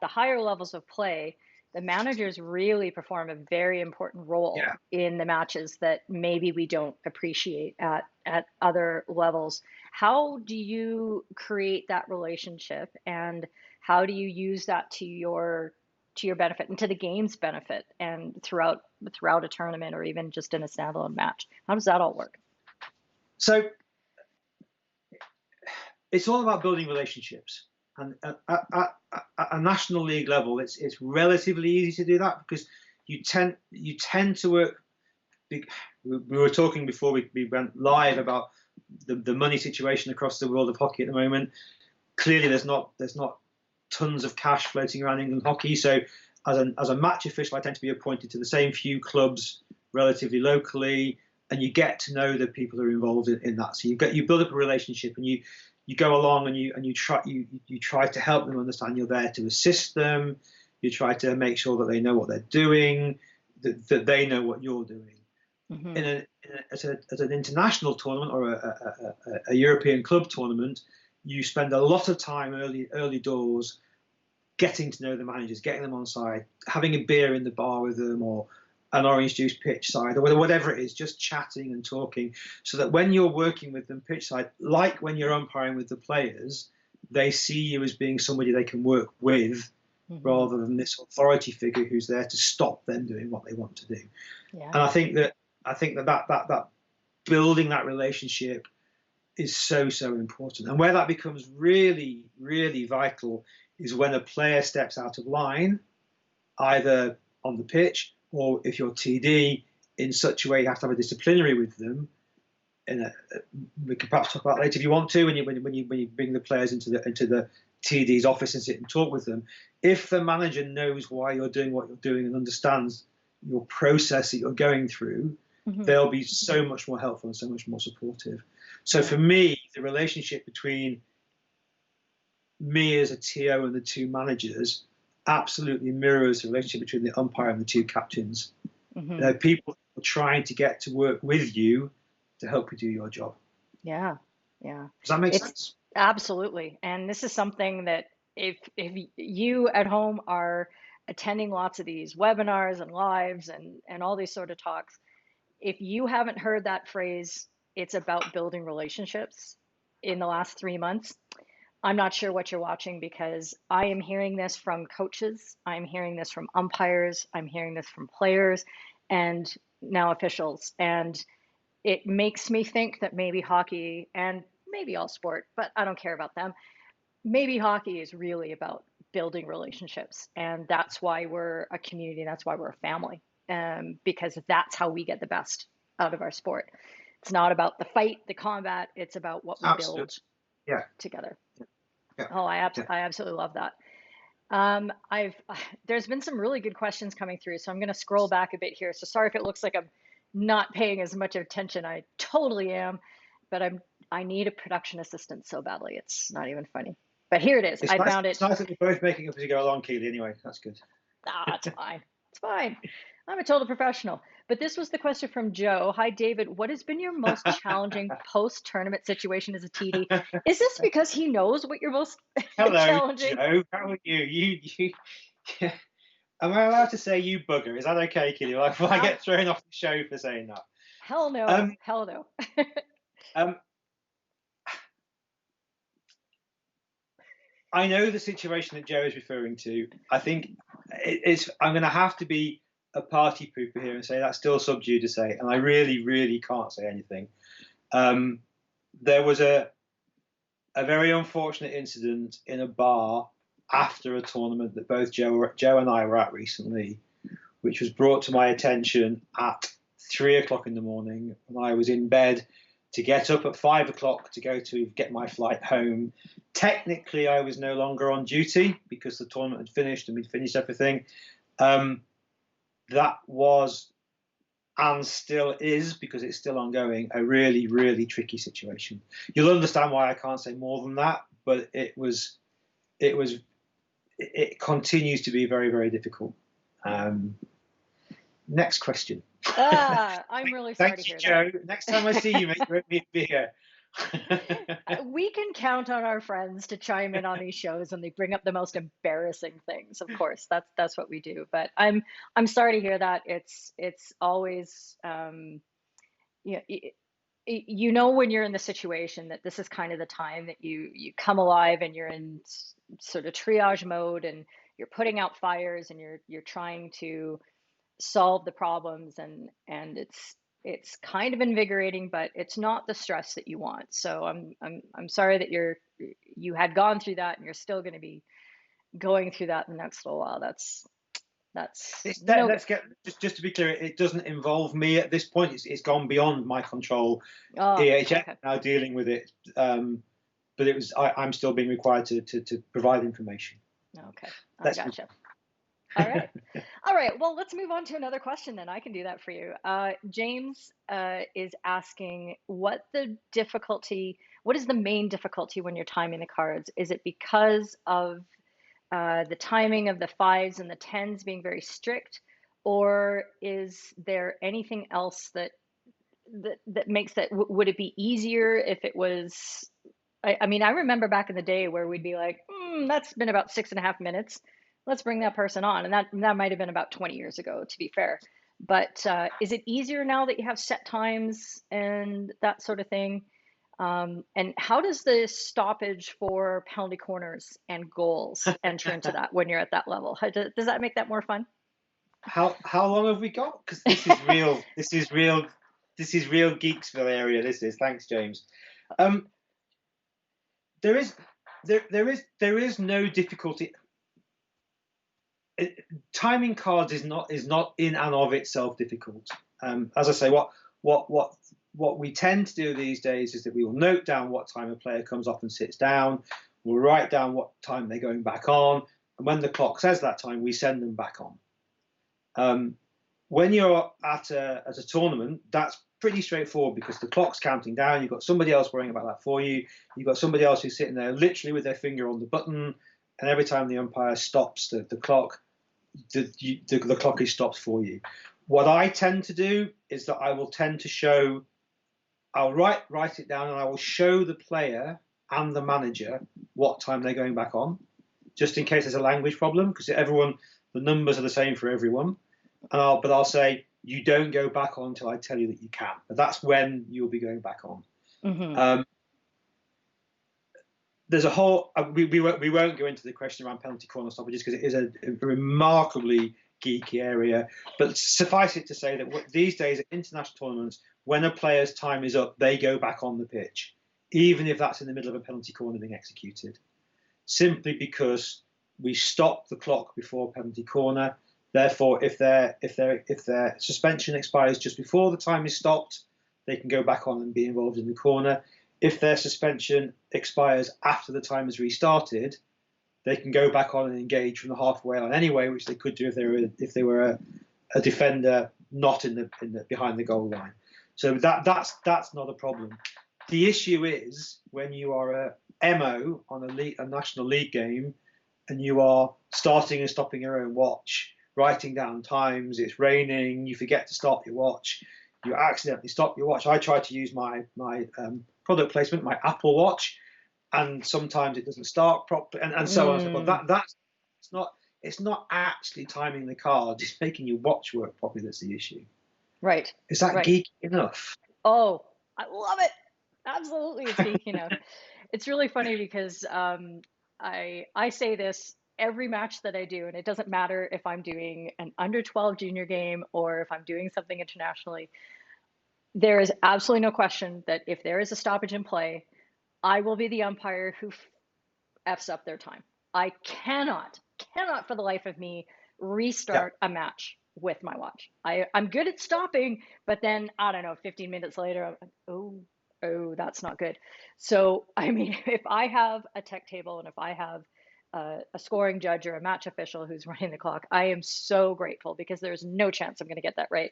the higher levels of play, the managers really perform a very important role Yeah. in the matches that maybe we don't appreciate at other levels. How do you create that relationship, and how do you use that to your benefit and to the game's benefit, and throughout a tournament or even just in a standalone match? How does that all work? So it's all about building relationships. And at a national league level, it's relatively easy to do that because you tend to work. We were talking before we went live about the money situation across the world of hockey at the moment. Clearly, there's not tons of cash floating around England hockey. So as a match official, I tend to be appointed to the same few clubs relatively locally, and you get to know the people who are involved in that. So you build up a relationship, and you go along and you try to help them understand you're there to assist them. You try to make sure that they know what they're doing, that they know what you're doing. Mm-hmm. At an international tournament or a European club tournament, you spend a lot of time early doors getting to know the managers, getting them on side, having a beer in the bar with them, or an orange juice pitch side, or whatever it is, just chatting and talking, so that when you're working with them pitch side, like when you're umpiring with the players, they see you as being somebody they can work with, Mm-hmm. rather than this authority figure who's there to stop them doing what they want to do. Yeah. And I think that building that relationship is so important. And where that becomes really, really vital is when a player steps out of line, either on the pitch or if you're TD, in such a way you have to have a disciplinary with them. We can perhaps talk about later if you want to, when you bring the players into the TD's office and sit and talk with them. If the manager knows why you're doing what you're doing and understands your process that you're going through, Mm-hmm. they'll be so much more helpful and so much more supportive. So for me, the relationship between me as a TO and the two managers absolutely mirrors the relationship between the umpire and the two captains. Mm-hmm. People are trying to get to work with you to help you do your job. Yeah. Does that make sense? Absolutely. And this is something that if you at home are attending lots of these webinars and lives and all these sort of talks, if you haven't heard that phrase, it's about building relationships, in the last 3 months, I'm not sure what you're watching, because I am hearing this from coaches, I'm hearing this from umpires, I'm hearing this from players, and now officials. And it makes me think that maybe hockey, and maybe all sport, but I don't care about them, maybe hockey is really about building relationships. And that's why we're a community, that's why we're a family, because that's how we get the best out of our sport. It's not about the fight, the combat, it's about what we build together. Yeah. Oh, I absolutely love that. There's been some really good questions coming through, so I'm going to scroll back a bit here. So sorry if it looks like I'm not paying as much attention. I totally am, but I need a production assistant so badly. It's not even funny. But here it is. I found it. It's nice that we're both making up as you go along, Keely. Anyway, that's good. It's fine. It's fine. I'm a total professional. But this was the question from Joe. Hi, David. What has been your most challenging post-tournament situation as a TD? Is this because he knows what your most challenging? Hello, Joe. How are you? Am I allowed to say you bugger? Is that okay, Keely? Like, will I get thrown off the show for saying that? Hell no. Hell no. I know the situation that Joe is referring to. I think I'm going to have to be a party pooper here and say that's still sub judice, and I really, really can't say anything. There was a very unfortunate incident in a bar after a tournament that both Joe and I were at recently, which was brought to my attention at 3 o'clock in the morning, when I was in bed to get up at 5 o'clock to go to get my flight home. Technically, I was no longer on duty because the tournament had finished and we'd finished everything. That was, and still is, because it's still ongoing, a really, really tricky situation. You'll understand why I can't say more than that, but it continues to be very, very difficult. Next question. I'm really sorry to hear Joe. that. Next time I see you, mate, you won't be here. We can count on our friends to chime in on these shows, and they bring up the most embarrassing things. Of course, that's what we do. But I'm sorry to hear that. It's always you know, you know when you're in the situation that this is kind of the time that you come alive and you're in sort of triage mode, and you're putting out fires, and you're trying to solve the problems, and it's kind of invigorating, but it's not the stress that you want. So I'm sorry that you had gone through that, and you're still going to be going through that in the next little while. That's no good. Let's get just to be clear, it doesn't involve me at this point. It's gone beyond my control. Oh, EHS okay. now dealing with it, but I'm still being required to provide information. Okay, I gotcha. All right. All right. Well, let's move on to another question then. I can do that for you. James is asking what is the main difficulty when you're timing the cards? Is it because of the timing of the fives and the tens being very strict, or is there anything else that makes that, would it be easier if it was, I mean, I remember back in the day where we'd be like, that's been about 6.5 minutes. Let's bring that person on. And that might have been about 20 years ago, to be fair. But is it easier now that you have set times and that sort of thing? And how does the stoppage for penalty corners and goals enter into that when you're at that level? Does that make that more fun? How long have we got? Because this is real. This is real Geeksville area. This is. Thanks, James. There is no difficulty. Timing cards is not in and of itself difficult. As I say, what we tend to do these days is that we will note down what time a player comes off and sits down. We'll write down what time they're going back on, and when the clock says that time, we send them back on. When you're at a tournament, that's pretty straightforward because the clock's counting down. You've got somebody else worrying about that for you. You've got somebody else who's sitting there literally with their finger on the button, and every time the umpire stops the clock, the clock is stopped for you. What I tend to do is that I will tend to show, I'll write it down, and I will show the player and the manager what time they're going back on, just in case there's a language problem, because the numbers are the same for everyone. But I'll say, you don't go back on until I tell you that you can. But that's when you'll be going back on. Mm-hmm. There's a whole, we won't go into the question around penalty corner stoppages because it is a remarkably geeky area. But suffice it to say that these days at international tournaments, when a player's time is up, they go back on the pitch, even if that's in the middle of a penalty corner being executed, simply because we stop the clock before penalty corner. Therefore, if their suspension expires just before the time is stopped, they can go back on and be involved in the corner. If their suspension expires after the time has restarted, they can go back on and engage from the halfway line anyway, which they could do if they were a defender not in the behind the goal line. So that's not a problem. The issue is when you are a MO on a national league game, and you are starting and stopping your own watch, writing down times. It's raining. You forget to stop your watch. You accidentally stop your watch. I try to use my product placement, my Apple Watch, and sometimes it doesn't start properly, and so on and so forth. It's not actually timing the card. It's making your watch work properly that's the issue. Right. Is that right. geeky enough? Oh, I love it. Absolutely, it's geeky enough. It's really funny because I say this every match that I do, and it doesn't matter if I'm doing an under 12 junior game or if I'm doing something internationally. There is absolutely no question that if there is a stoppage in play, I will be the umpire who F's up their time. I cannot for the life of me restart a match with my watch. I'm good at stopping, but then, I don't know, 15 minutes later, I'm like, oh, that's not good. So, I mean, if I have a tech table and if I have a scoring judge or a match official who's running the clock, I am so grateful because there's no chance I'm going to get that right.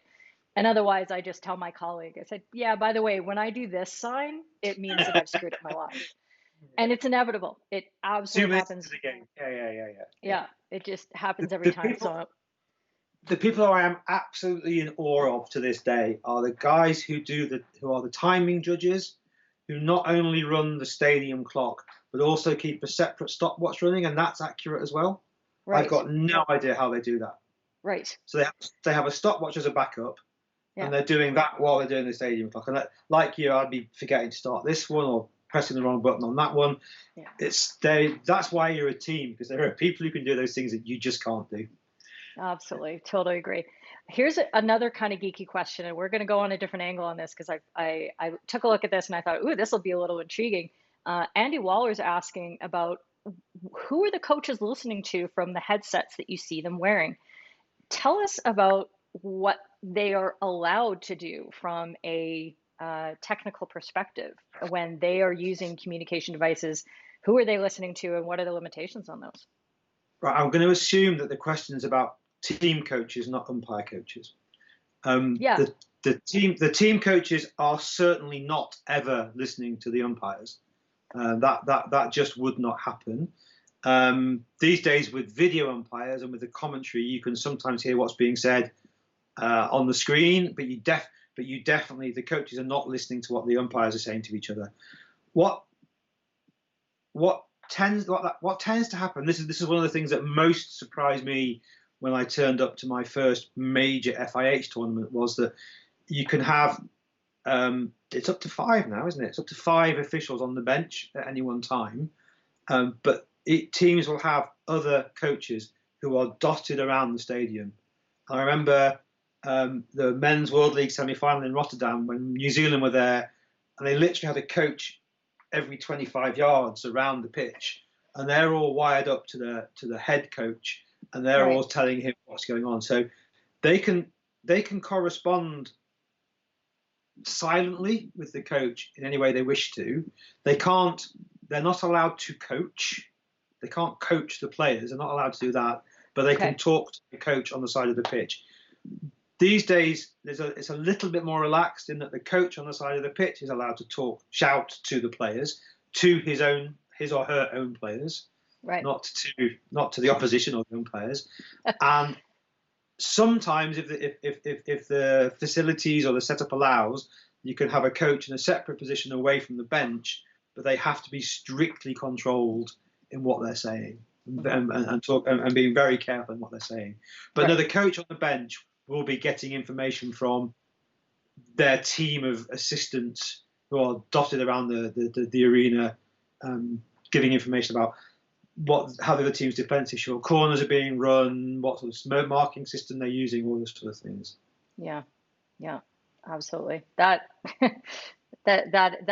And otherwise, I just tell my colleague, I said, yeah, by the way, when I do this sign, it means that I've screwed up my watch. And it's inevitable. It absolutely happens. Yeah, it just happens every time. The people who I am absolutely in awe of to this day are the guys who are the timing judges, who not only run the stadium clock, but also keep a separate stopwatch running, and that's accurate as well. I've Right. got no idea how they do that. Right. So they have a stopwatch as a backup, Yeah. and they're doing that while they're doing the stadium clock. And like you, I'd be forgetting to start this one or pressing the wrong button on that one. Yeah. That's why you're a team, because there are people who can do those things that you just can't do. Absolutely. Totally agree. Here's another kind of geeky question, and we're going to go on a different angle on this because I took a look at this and I thought, ooh, this will be a little intriguing. Andy Waller's asking about who are the coaches listening to from the headsets that you see them wearing? Tell us about what they are allowed to do from a technical perspective when they are using communication devices. Who are they listening to, and what are the limitations on those? Right, I'm going to assume that the question is about team coaches, not umpire coaches. Yeah. The team coaches are certainly not ever listening to the umpires. That just would not happen. These days, with video umpires and with the commentary, you can sometimes hear what's being said on the screen, but you definitely, the coaches are not listening to what the umpires are saying to each other. What tends to happen? This is one of the things that most surprised me when I turned up to my first major FIH tournament, was that you can have it's up to 5 now, isn't it? It's up to 5 officials on the bench at any one time, but teams will have other coaches who are dotted around the stadium. I remember the Men's World League semi-final in Rotterdam when New Zealand were there, and they literally had a coach every 25 yards around the pitch, and they're all wired up to the head coach, and they're all telling him what's going on. So they can correspond silently with the coach in any way they wish to. They're not allowed to coach. They can't coach the players. They're not allowed to do that, but they can talk to the coach on the side of the pitch. These days, it's a little bit more relaxed in that the coach on the side of the pitch is allowed to shout to the players, to his or her own players, not to the opposition or the own players. And sometimes, if the facilities or the setup allows, you can have a coach in a separate position away from the bench, but they have to be strictly controlled in what they're saying and being very careful in what they're saying. But no, the coach on the bench will be getting information from their team of assistants who are dotted around the arena, giving information about how the other team's defensive corners are being run, what sort of smoke marking system they're using, all those sort of things. Yeah, absolutely. That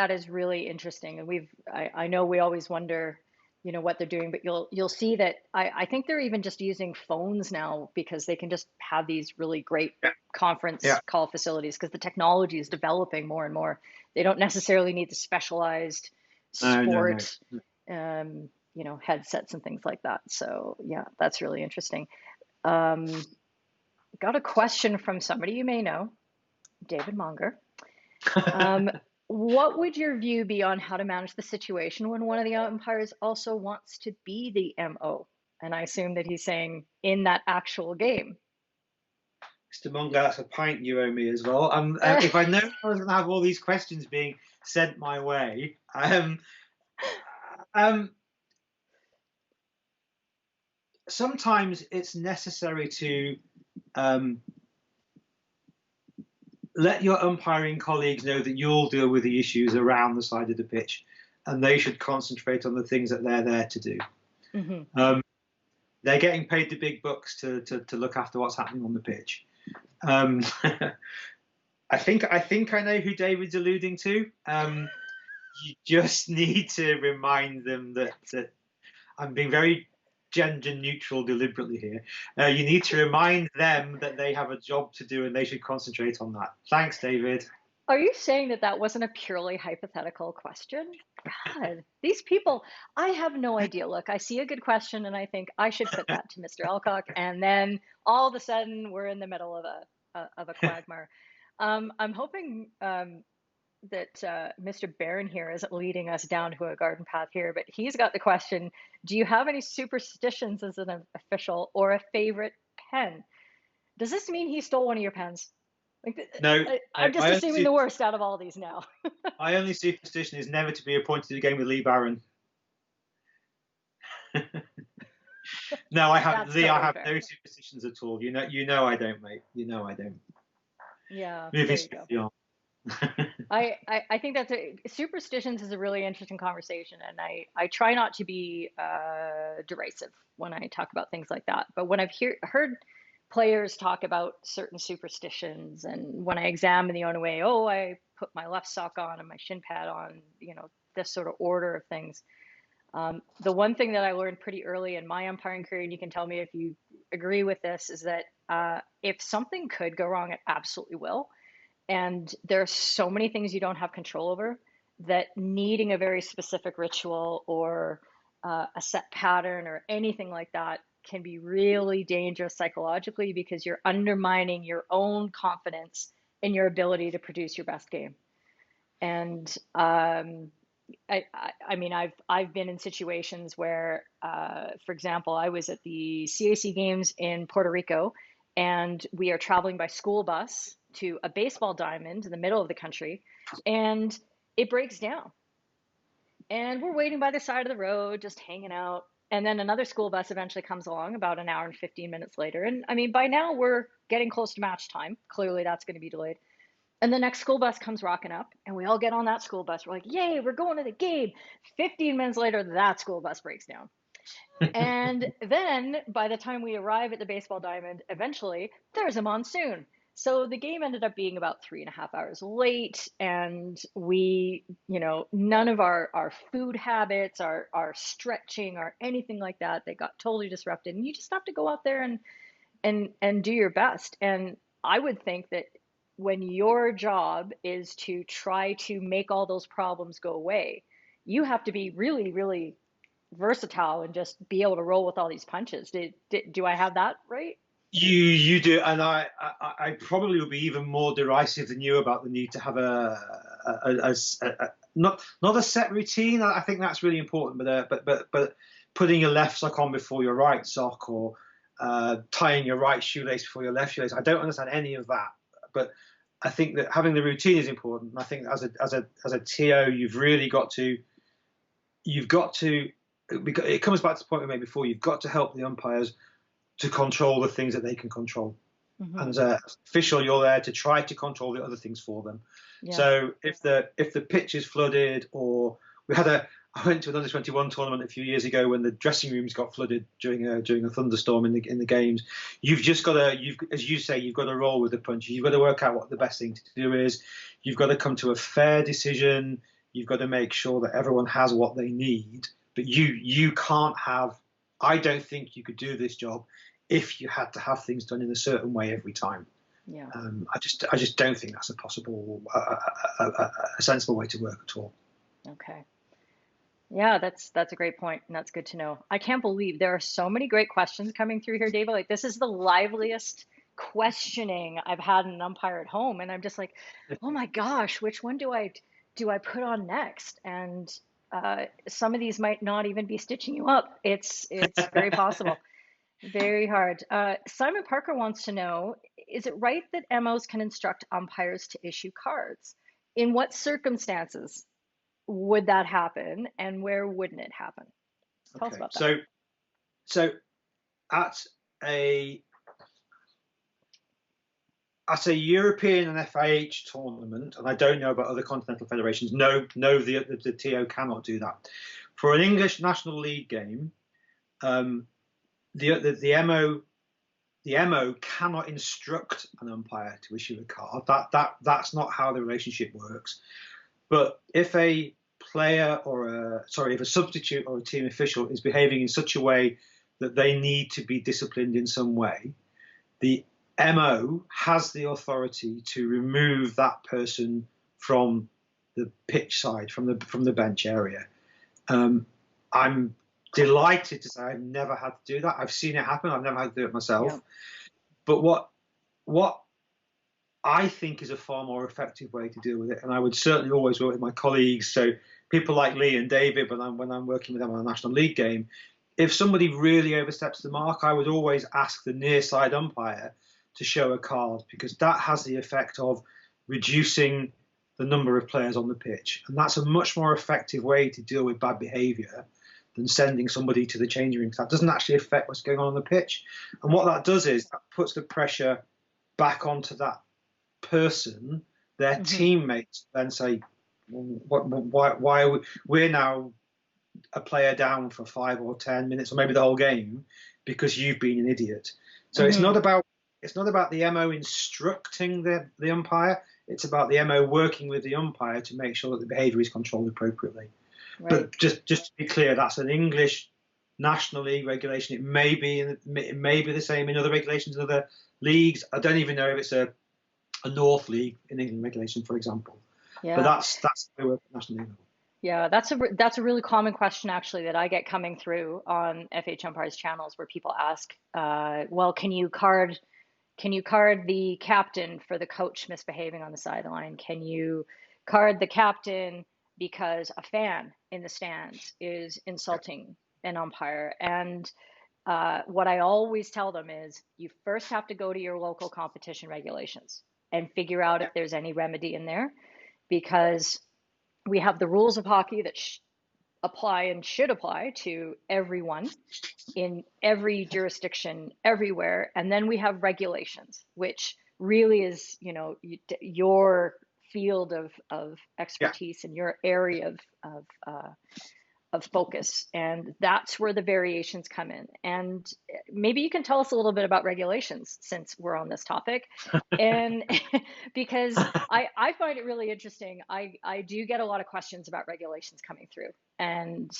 is really interesting, and I know we always wonder, what they're doing, but you'll see that I think they're even just using phones now because they can just have these really great conference call facilities because the technology is developing more and more. They don't necessarily need the specialized sport, headsets and things like that. So yeah, that's really interesting. Got a question from somebody you may know, David Monger. What would your view be on how to manage the situation when one of the umpires also wants to be the MO? And I assume that he's saying in that actual game. Mr. Munger, that's a pint you owe me as well. If I know I was going to have all these questions being sent my way, sometimes it's necessary to let your umpiring colleagues know that you'll deal with the issues around the side of the pitch, and they should concentrate on the things that they're there to do. Mm-hmm. They're getting paid the big bucks to look after what's happening on the pitch. I think I know who David's alluding to. You just need to remind them that I'm being very gender neutral deliberately here. You need to remind them that they have a job to do and they should concentrate on that. Thanks, David. Are you saying that wasn't a purely hypothetical question? God, these people, I have no idea. Look, I see a good question and I think I should put that to Mr. Ellcock, and then all of a sudden we're in the middle of a quagmire. I'm hoping that Mr. Barron here isn't leading us down to a garden path here, but he's got the question: do you have any superstitions as an official or a favorite pen? Does this mean he stole one of your pens? No, I'm just assuming the worst out of all these now. my only superstition is never to be appointed again with Lee Barron. No, I have Lee. I have no superstitions at all. You know, I don't, mate. You know, I don't. Yeah, Moving there you go. swiftly on. I think that's superstitions is a really interesting conversation, and I try not to be derisive when I talk about things like that. But when I've heard players talk about certain superstitions, and when I examine the only way, oh, I put my left sock on and my shin pad on, this sort of order of things. The one thing that I learned pretty early in my umpiring career, and you can tell me if you agree with this, is that if something could go wrong, it absolutely will. And there are so many things you don't have control over that needing a very specific ritual or a set pattern or anything like that can be really dangerous psychologically because you're undermining your own confidence in your ability to produce your best game. And I mean, I've been in situations where, for example, I was at the CAC games in Puerto Rico, and we are traveling by school bus to a baseball diamond in the middle of the country, and it breaks down. And we're waiting by the side of the road, just hanging out. And then another school bus eventually comes along about an hour and 15 minutes later. And I mean, by now we're getting close to match time. Clearly, that's going to be delayed. And the next school bus comes rocking up, and we all get on that school bus. We're like, yay, we're going to the game. 15 minutes later, that school bus breaks down. And then by the time we arrive at the baseball diamond, eventually there's a monsoon. So the game ended up being about 3.5 hours late, and we, none of our food habits, our stretching, or anything like that, they got totally disrupted. And you just have to go out there and do your best. And I would think that when your job is to try to make all those problems go away, you have to be really, really versatile and just be able to roll with all these punches. Do I have that right? You do, and I probably would be even more derisive than you about the need to have not a set routine. I think that's really important, but putting your left sock on before your right sock, or tying your right shoelace before your left shoelace. I don't understand any of that, but I think that having the routine is important. I think as a TO, you've really got to. It comes back to the point we made before. You've got to help the umpires to control the things that they can control. Mm-hmm. And as an official, you're there to try to control the other things for them. Yeah. So if the pitch is flooded, or I went to an under-21 tournament a few years ago when the dressing rooms got flooded during a thunderstorm in the games. You've just got to, as you say, you've got to roll with the punches. You've got to work out what the best thing to do is. You've got to come to a fair decision. You've got to make sure that everyone has what they need. But you can't have. I don't think you could do this job if you had to have things done in a certain way every time. Yeah. I just don't think that's a possible, a sensible way to work at all. Okay. Yeah, that's a great point, and that's good to know. I can't believe there are so many great questions coming through here, David. Like, this is the liveliest questioning I've had in an umpire at home, and I'm just like, oh my gosh, which one do I put on next? And some of these might not even be stitching you up. It's very possible. Very hard. Simon Parker wants to know, is it right that MOs can instruct umpires to issue cards? In what circumstances would that happen, and where wouldn't it happen? Tell us about that. So at a European and FIH tournament, and I don't know about other continental federations, no, the TO cannot do that. For an English National League game, the MO cannot instruct an umpire to issue a card. That's not how the relationship works. But if a player if a substitute or a team official is behaving in such a way that they need to be disciplined in some way, the MO has the authority to remove that person from the pitch side, from the bench area. I'm delighted to say I've never had to do that. I've seen it happen. I've never had to do it myself. Yeah. But what I think is a far more effective way to deal with it, and I would certainly always work with my colleagues, so people like Lee and David, when I'm working with them on a National League game, if somebody really oversteps the mark, I would always ask the near side umpire to show a card, because that has the effect of reducing the number of players on the pitch. And that's a much more effective way to deal with bad behaviour than sending somebody to the changing room. That doesn't actually affect what's going on the pitch. And what that does is that puts the pressure back onto that person, their teammates, then say, why are we're now a player down for 5 or 10 minutes, or maybe the whole game, because you've been an idiot. So it's not about the MO instructing the umpire. It's about the MO working with the umpire to make sure that the behaviour is controlled appropriately. Right. But just to be clear, that's an English National League regulation. It may be the same in other regulations in other leagues. I don't even know if it's a North League in England regulation, for example. Yeah. But that's the work at National League level. Yeah, that's a really common question actually that I get coming through on FHumpires channels, where people ask, well, can you card the captain for the coach misbehaving on the sideline? Can you card the captain because a fan in the stands is insulting an umpire? And what I always tell them is, you first have to go to your local competition regulations and figure out if there's any remedy in there, because we have the rules of hockey that apply and should apply to everyone in every jurisdiction everywhere. And then we have regulations, which really is, your field of expertise and your area of focus. And that's where the variations come in. And maybe you can tell us a little bit about regulations, since we're on this topic. And because I find it really interesting. I do get a lot of questions about regulations coming through. And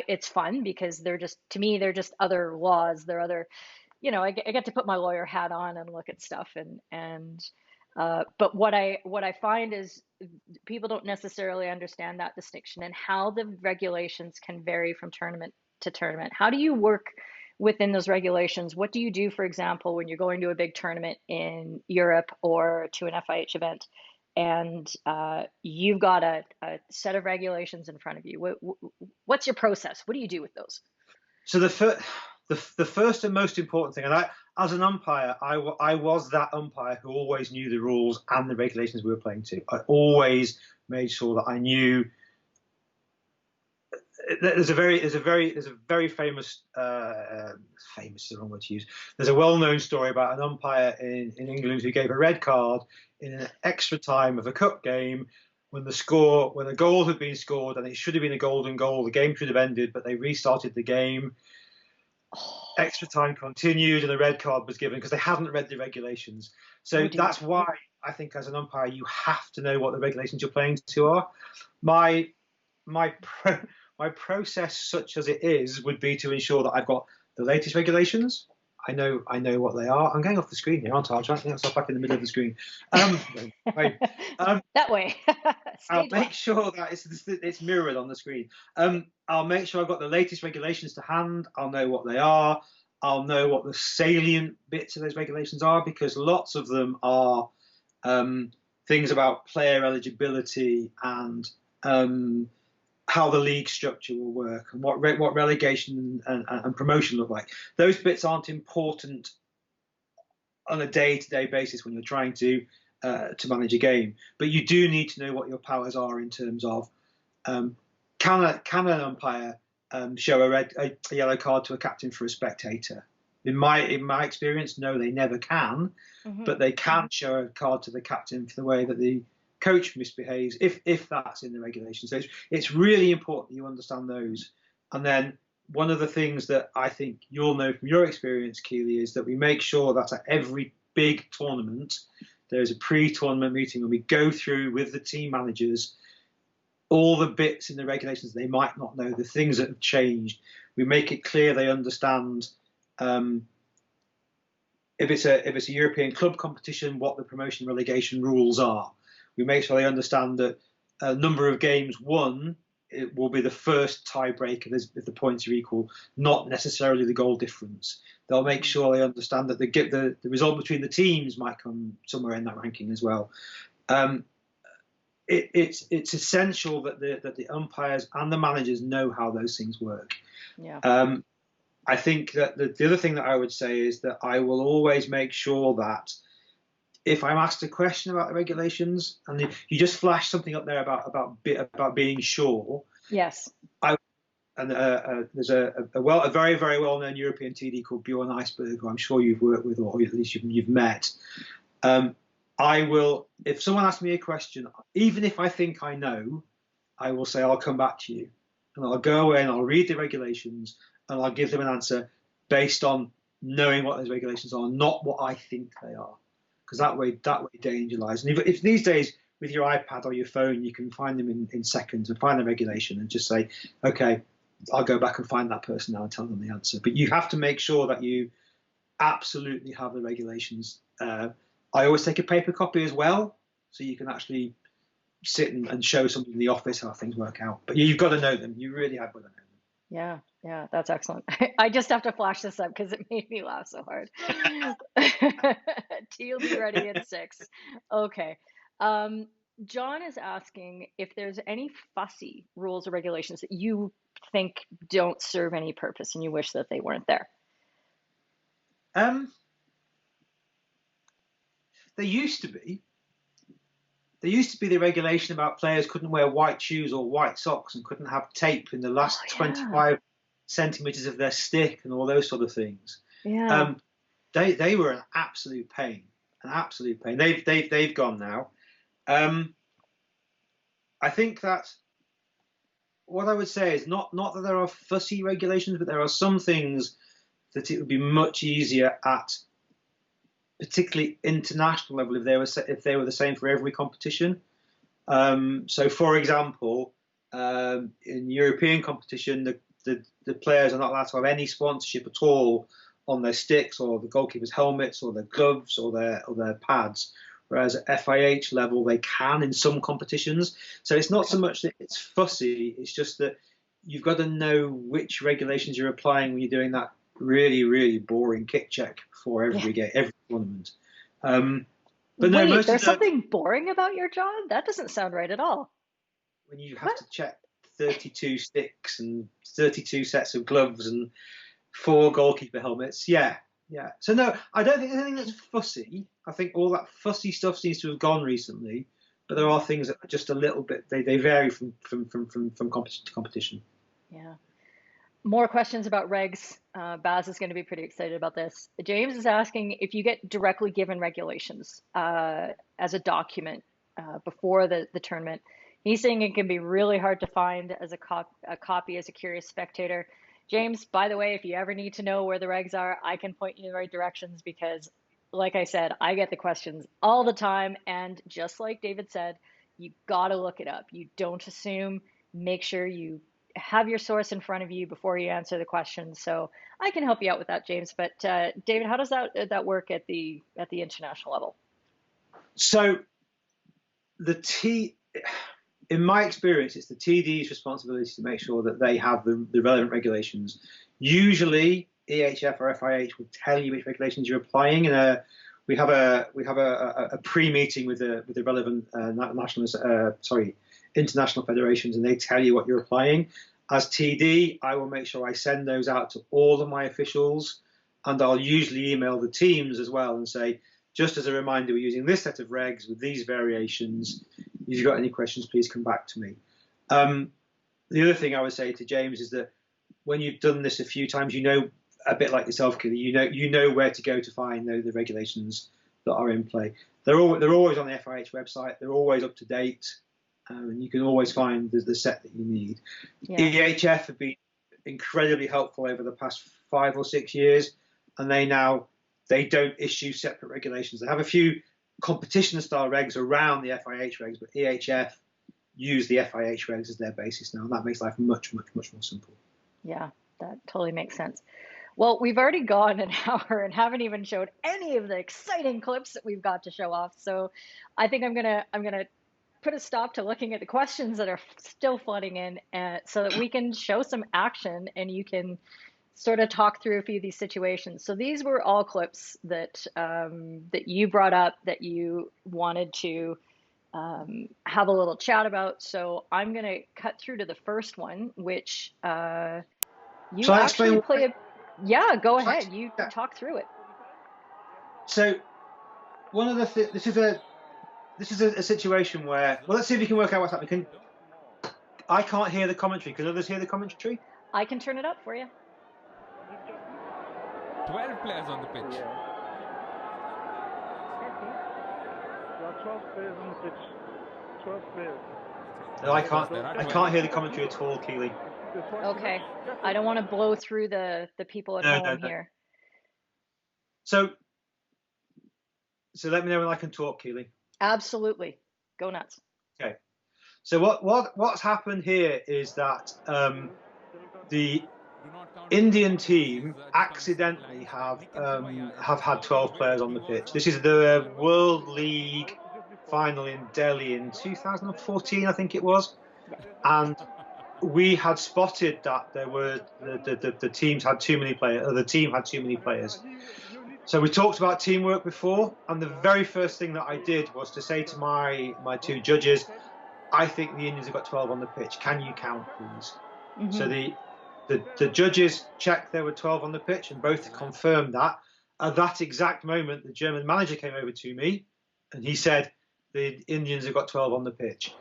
it's fun, because to me, they're just other laws. They're other, I get to put my lawyer hat on and look at stuff. But what I find is people don't necessarily understand that distinction, and how the regulations can vary from tournament to tournament. How do you work within those regulations? What do you do, for example, when you're going to a big tournament in Europe or to an FIH event, and you've got a set of regulations in front of you? What's your process? What do you do with those? So the first and most important thing, and as an umpire, I was that umpire who always knew the rules and the regulations we were playing to. I always made sure that I knew. There's a very famous famous is the wrong word to use. There's a well-known story about an umpire in England who gave a red card in an extra time of a cup game, when a goal had been scored and it should have been a golden goal. The game should have ended, but they restarted the game. Extra time continued, and a red card was given because they hadn't read the regulations. So that's why I think, as an umpire, you have to know what the regulations you're playing to are. My process, such as it is, would be to ensure that I've got the latest regulations. I know what they are. I'm going off the screen here, aren't I? I'll try to get myself back in the middle of the screen. That way. I'll make sure that it's mirrored on the screen. I'll make sure I've got the latest regulations to hand. I'll know what they are. I'll know what the salient bits of those regulations are, because lots of them are things about player eligibility and how the league structure will work, and what relegation and promotion look like. Those bits aren't important on a day-to-day basis when you're trying to manage a game, but you do need to know what your powers are in terms of can an umpire show a yellow card to a captain for a spectator? In my experience, no, they never can, but they can show a card to the captain for the way that the coach misbehaves, if that's in the regulations. So it's really important that you understand those. And then one of the things that I think you'll know from your experience, Keely, is that we make sure that at every big tournament there's a pre-tournament meeting where we go through with the team managers all the bits in the regulations they might not know, the things that have changed. We make it clear they understand if it's a European club competition, what the promotion relegation rules are. We make sure they understand that a number of games won, it will be the first tiebreaker if the points are equal, not necessarily the goal difference. They'll make sure they understand that the result between the teams might come somewhere in that ranking as well. It's essential that the umpires and the managers know how those things work. Yeah. I think that the other thing that I would say is that I will always make sure that if I'm asked a question about the regulations and you just flash something up there about being sure, Yes. I and there's a very very well known European TD called Bjorn Iceberg, who I'm sure you've worked with or at least you've met. I will, if someone asks me a question, even if I think I know, I will say I'll come back to you, and I'll go away and I'll read the regulations and I'll give them an answer based on knowing what those regulations are, not what I think they are, because that way danger lies. And if these days with your iPad or your phone, you can find them in seconds and find the regulation and just say, okay, I'll go back and find that person now and tell them the answer. But you have to make sure that you absolutely have the regulations. I always take a paper copy as well, so you can actually sit and show somebody in the office how things work out. But you've got to know them. You really have got to know them. Yeah, yeah, that's excellent. I just have to flash this up because it made me laugh so hard. Tea will be ready at 6. Okay. John is asking if there's any fussy rules or regulations that you think don't serve any purpose and you wish that they weren't there. There used to be. There used to be the regulation about players couldn't wear white shoes or white socks and couldn't have tape in the last 25 centimeters of their stick and all those sort of things. Yeah. They were an absolute pain, They've gone now. I think that what I would say is not that there are fussy regulations, but there are some things that it would be much easier at particularly international level if they were the same for every competition. So, for example, in European competition, the players are not allowed to have any sponsorship at all on their sticks or the goalkeepers' helmets or their gloves or their pads. Whereas at FIH level, they can in some competitions. So it's not so much that it's fussy, it's just that you've got to know which regulations you're applying when you're doing that really, really boring kick check for every game, every tournament. But no, Wait, there's something boring about your job? That doesn't sound right at all. When you have to check 32 sticks and 32 sets of gloves and 4 goalkeeper helmets, yeah. So no, I don't think there's anything that's fussy. I think all that fussy stuff seems to have gone recently, but there are things that are just a little bit. They vary from competition to competition. Yeah. More questions about regs. Baz is going to be pretty excited about this. James is asking if you get directly given regulations as a document before the tournament. He's saying it can be really hard to find as a copy as a curious spectator. James, by the way, if you ever need to know where the regs are, I can point you in the right directions because, like I said, I get the questions all the time. And just like David said, you got to look it up. You don't assume. Make sure you have your source in front of you before you answer the question. So I can help you out with that, James. But David, how does that work at the international level? So in my experience, it's the TD's responsibility to make sure that they have the relevant regulations. Usually, EHF or FIH will tell you which regulations you're applying, and we have a pre-meeting with the relevant international federations, and they tell you what you're applying. As TD, I will make sure I send those out to all of my officials, and I'll usually email the teams as well and say, just as a reminder, we're using this set of regs with these variations. If you've got any questions, please come back to me. The other thing I would say to James is that when you've done this a few times, you know, a bit like yourself, Kelly, you know where to go to find the regulations that are in play. They're always on the FIH website. They're always up to date, and you can always find the set that you need. Yeah. EHF have been incredibly helpful over the past 5 or 6 years, and they don't issue separate regulations. They have a few competition-style regs around the FIH regs, but EHF use the FIH regs as their basis now, and that makes life much, much, much more simple. Yeah, that totally makes sense. Well, we've already gone an hour and haven't even showed any of the exciting clips that we've got to show off. So I think I'm gonna put a stop to looking at the questions that are still flooding in, so that we can show some action and you can sort of talk through a few of these situations. So these were all clips that that you brought up that you wanted to have a little chat about. So I'm going to cut through to the first one, which you actually play. Yeah, go Right. ahead. You Yeah. talk through it. So one of the this is a situation where, well, let's see if you can work out what's happening. I can't hear the commentary. Can others hear the commentary? I can turn it up for you. 12 players on the pitch. Yeah. There are 12 players on the pitch. 12 players. No, I can't hear the commentary at all, Keely. Okay. I don't want to blow through the people at home here. So let me know when I can talk, Keely. Absolutely. Go nuts. Okay. So what's happened here is that the Indian team accidentally have had 12 players on the pitch. This is the World League final in Delhi in 2014, I think it was, and we had spotted that there were the teams had too many players, or the team had too many players. So we talked about teamwork before, and the very first thing that I did was to say to my two judges, I think the Indians have got 12 on the pitch. Can you count, please? Mm-hmm. So the judges checked there were 12 on the pitch, and both confirmed that. At that exact moment, the German manager came over to me, and he said, the Indians have got 12 on the pitch.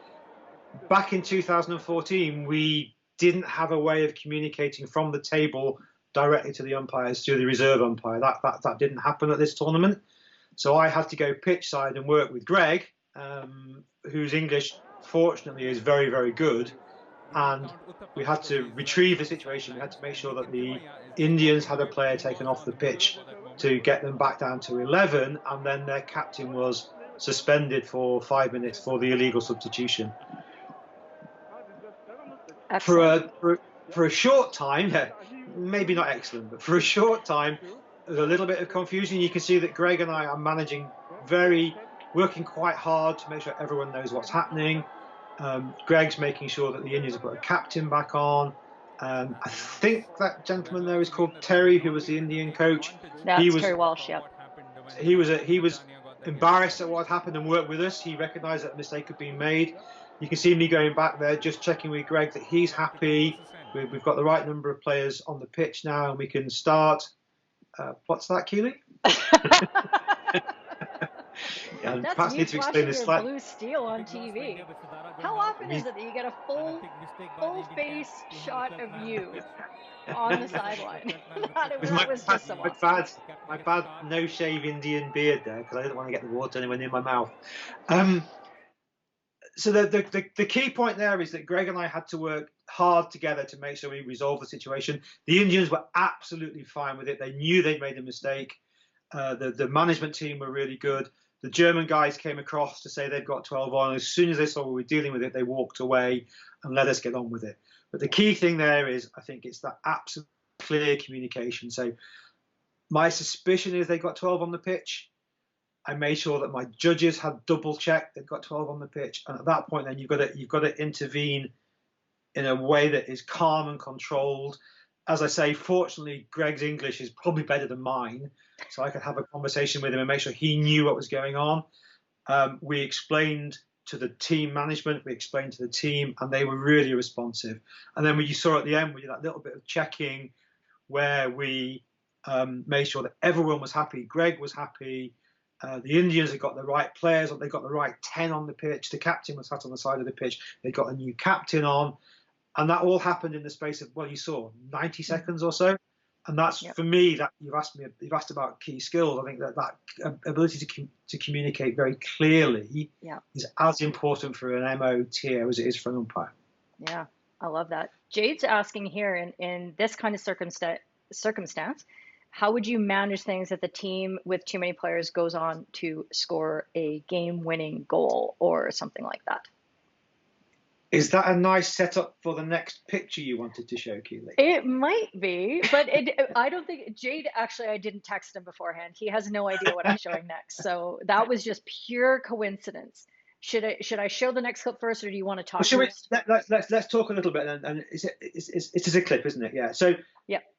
Back in 2014, we didn't have a way of communicating from the table directly to the umpires through the reserve umpire. That didn't happen at this tournament. So I had to go pitch side and work with Greg, whose English, fortunately, is very, very good. And we had to retrieve the situation. We had to make sure that the Indians had a player taken off the pitch to get them back down to 11, and then their captain was suspended for 5 minutes for the illegal substitution. For a short time, maybe not excellent, but for a short time, there's a little bit of confusion. You can see that Greg and I are managing working quite hard to make sure everyone knows what's happening. Greg's making sure that the Indians have put a captain back on. I think that gentleman there is called Terry, who was the Indian coach. That's Terry Walsh, yeah. He was embarrassed at what happened and worked with us. He recognised that a mistake had been made. You can see me going back there, just checking with Greg that he's happy. We've got the right number of players on the pitch now, and we can start. What's that, Keely? Yeah, that's you flashing your blue steel on TV. How often is it that you get a full face shot of you on the sideline? My bad no-shave Indian beard there, because I didn't want to get the water anywhere near my mouth. So the key point there is that Greg and I had to work hard together to make sure we resolved the situation. The Indians were absolutely fine with it. They knew they'd made a mistake. The management team were really good. The German guys came across to say they've got 12 on. As soon as they saw we were dealing with it, they walked away and let us get on with it. But the key thing there is, I think, it's that absolute clear communication. So my suspicion is they got 12 on the pitch. I made sure that my judges had double checked they've got 12 on the pitch, and at that point, then you've got to intervene in a way that is calm and controlled. As I say, fortunately, Greg's English is probably better than mine, so I could have a conversation with him and make sure he knew what was going on. We explained to the team management, we explained to the team, and they were really responsive. And then when you saw at the end, we did that little bit of checking where we made sure that everyone was happy. Greg was happy. The Indians had got the right players, they got the right 10 on the pitch. The captain was sat on the side of the pitch. They got a new captain on. And that all happened in the space of, well, you saw 90 seconds or so. And that's, for me, that you've asked about key skills. I think that ability to communicate very clearly is as important for an MOTO as it is for an umpire. Yeah, I love that. Jade's asking here, in this kind of circumstance, how would you manage things if the team with too many players goes on to score a game-winning goal or something like that? Is that a nice setup for the next picture you wanted to show, Keely? It might be, but I don't think Jade, actually, I didn't text him beforehand. He has no idea what I'm showing next. So that was just pure coincidence. Should I show the next clip first, or do you want to talk first? Let's talk a little bit, and it's a clip, isn't it? Yeah. So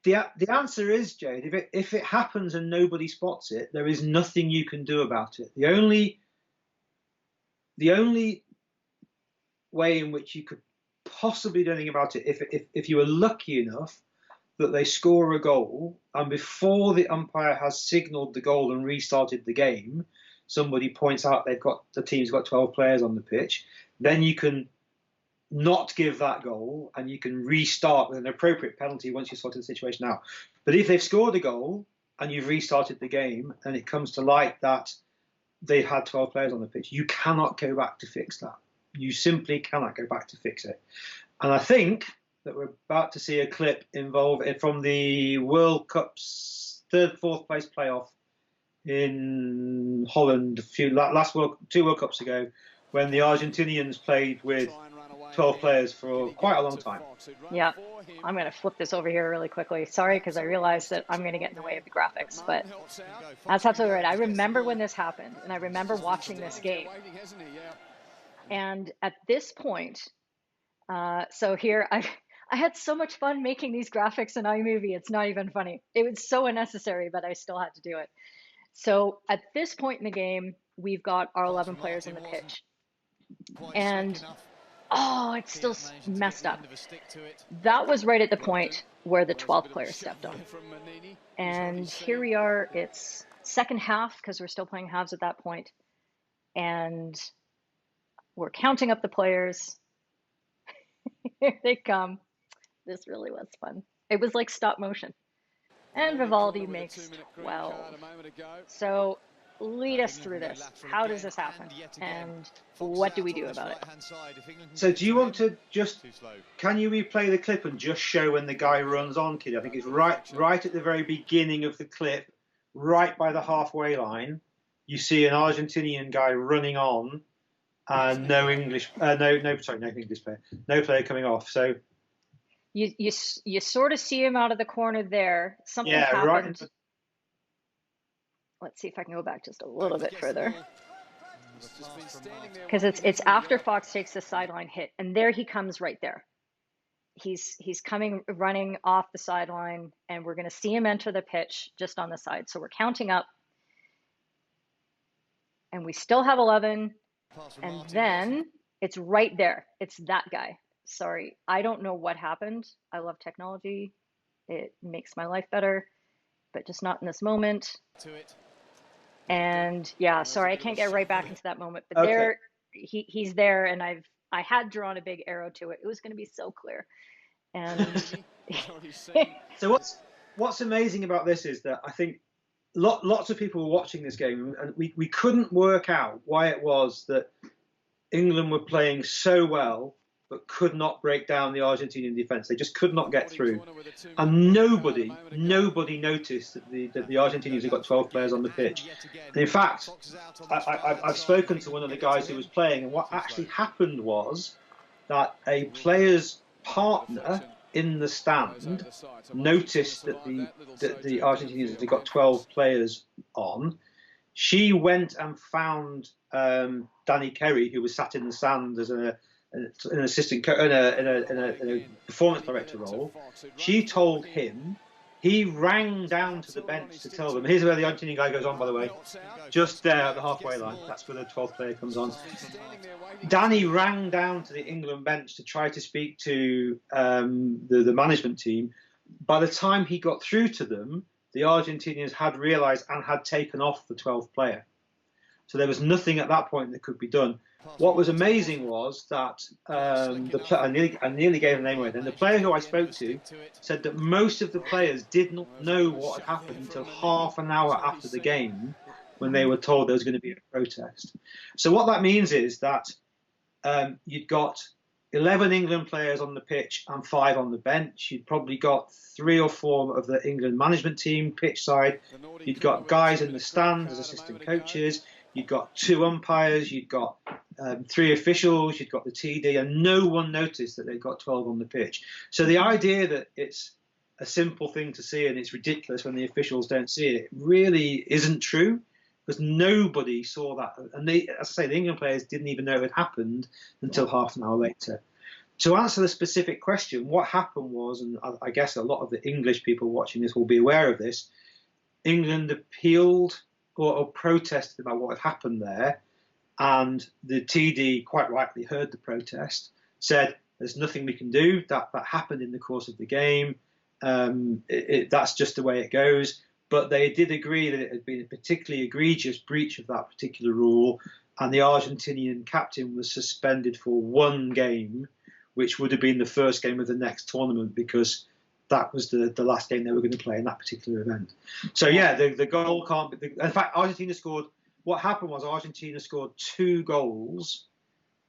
the answer is, Jade, if it happens and nobody spots it, there is nothing you can do about it. The only way in which you could possibly do anything about it, if you were lucky enough that they score a goal, and before the umpire has signalled the goal and restarted the game, somebody points out the team's got 12 players on the pitch, then you can not give that goal and you can restart with an appropriate penalty once you've sorted the situation out. But if they've scored a goal and you've restarted the game and it comes to light that they had 12 players on the pitch, you cannot go back to fix that. You simply cannot go back to fix it. And I think that we're about to see a clip from the World Cup's fourth place playoff in Holland two World Cups ago, when the Argentinians played with 12 players for quite a long time. Yeah, I'm going to flip this over here really quickly. Sorry, because I realized that I'm going to get in the way of the graphics, but that's absolutely right. I remember when this happened, and I remember watching this game. And at this point, so here, I had so much fun making these graphics in iMovie. It's not even funny. It was so unnecessary, but I still had to do it. So at this point in the game, we've got our 11 players on the pitch. And, oh, it's still messed up. That was right at the point where the 12th player stepped on. And here we are. It's second half, because we're still playing halves at that point. And we're counting up the players. Here they come. This really was fun. It was like stop motion. And Vivaldi makes 12. So lead us through this. How does this happen? And what do we do about it? So do you want to can you replay the clip and just show when the guy runs on, kid? I think it's right at the very beginning of the clip, right by the halfway line. You see an Argentinian guy running on, and no player coming off. So you sort of see him out of the corner there. Something happened. Right. Let's see if I can go back just a little bit further, because it's after Fox takes the sideline hit, and there he comes right there. He's coming running off the sideline, and we're going to see him enter the pitch just on the side. So we're counting up, and we still have 11, and then it's right there. It's that guy. Sorry, I don't know what happened. I love technology. It makes my life better, but just not in this moment. And yeah, sorry, I can't get right back into that moment. But there, he's there, and I had drawn a big arrow to it. It was going to be so clear. And so what's amazing about this is that I think lots of people were watching this game, and we couldn't work out why it was that England were playing so well but could not break down the Argentinian defence. They just could not get through. And nobody noticed that the Argentinians had got 12 players on the pitch. And in fact, I've spoken to one of the guys who was playing, and what actually happened was that a player's partner in the stand noticed that the Argentinians had got 12 players on. She went and found Danny Kerry, who was sat in the stand as an assistant in a performance director role. She told him. He rang down to the bench to tell them. Here's where the Argentinian guy goes on, by the way, just there at the halfway line. That's where the 12th player comes on. Danny rang down to the England bench to try to speak to the management team. By the time he got through to them, the Argentinians had realised and had taken off the 12th player. So there was nothing at that point that could be done. What was amazing was that I nearly gave the name away. Then the player who I spoke to said that most of the players did not know what had happened until half an hour after the game, when they were told there was going to be a protest. So what that means is that you'd got 11 England players on the pitch and 5 on the bench. You'd probably got 3 or 4 of the England management team pitch side. You'd got guys in the stand as assistant coaches. You've got 2 umpires, you've got 3 officials, you've got the TD, and no one noticed that they've got 12 on the pitch. So the idea that it's a simple thing to see and it's ridiculous when the officials don't see it really isn't true, because nobody saw that. And as I say, the England players didn't even know it had happened until half an hour later. To answer the specific question, what happened was, and I guess a lot of the English people watching this will be aware of this, England appealed or protested about what had happened there, and the TD quite rightly heard the protest, said there's nothing we can do, that happened in the course of the game, That's just the way it goes. But they did agree that it had been a particularly egregious breach of that particular rule, and the Argentinian captain was suspended for one game, which would have been the first game of the next tournament, because that was the last game they were going to play in that particular event. So yeah, the goal can't be. In fact, Argentina scored. What happened was Argentina scored 2 goals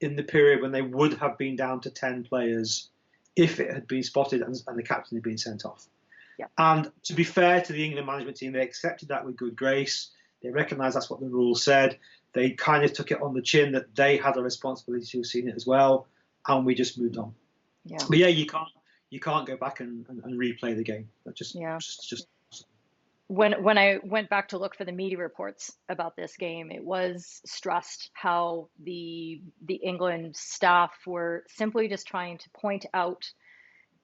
in the period when they would have been down to 10 players if it had been spotted and the captain had been sent off. Yeah. And to be fair to the England management team, they accepted that with good grace. They recognised that's what the rule said. They kind of took it on the chin that they had a responsibility to have seen it as well, and we just moved on. Yeah. But yeah, you can't go back and replay the game. That just When I went back to look for the media reports about this game, it was stressed how the England staff were simply just trying to point out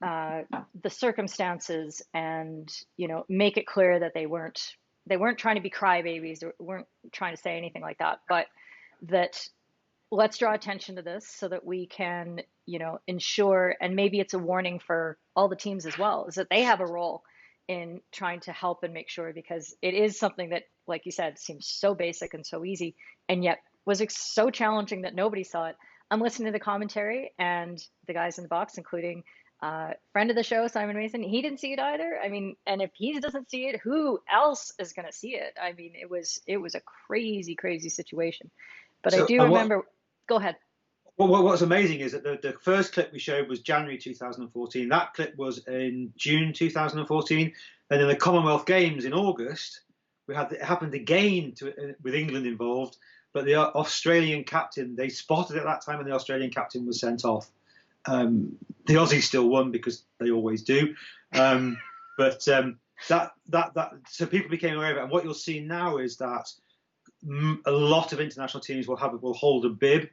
the circumstances and make it clear that they weren't trying to be crybabies, they weren't trying to say anything like that, but that let's draw attention to this so that we can ensure, and maybe it's a warning for all the teams as well, is that they have a role in trying to help and make sure, because it is something that, like you said, seems so basic and so easy, and yet was so challenging that nobody saw it. I'm listening to the commentary, and the guys in the box, including friend of the show, Simon Mason, he didn't see it either. I mean, and if he doesn't see it, who else is going to see it? I mean, it was a crazy, crazy situation. But I do remember. Go ahead. Well, what's amazing is that the first clip we showed was January 2014. That clip was in June 2014. And in the Commonwealth Games in August, it happened again with England involved. But the Australian captain, they spotted it at that time, and the Australian captain was sent off. The Aussies still won because they always do. So people became aware of it. And what you'll see now is that a lot of international teams will hold a bib.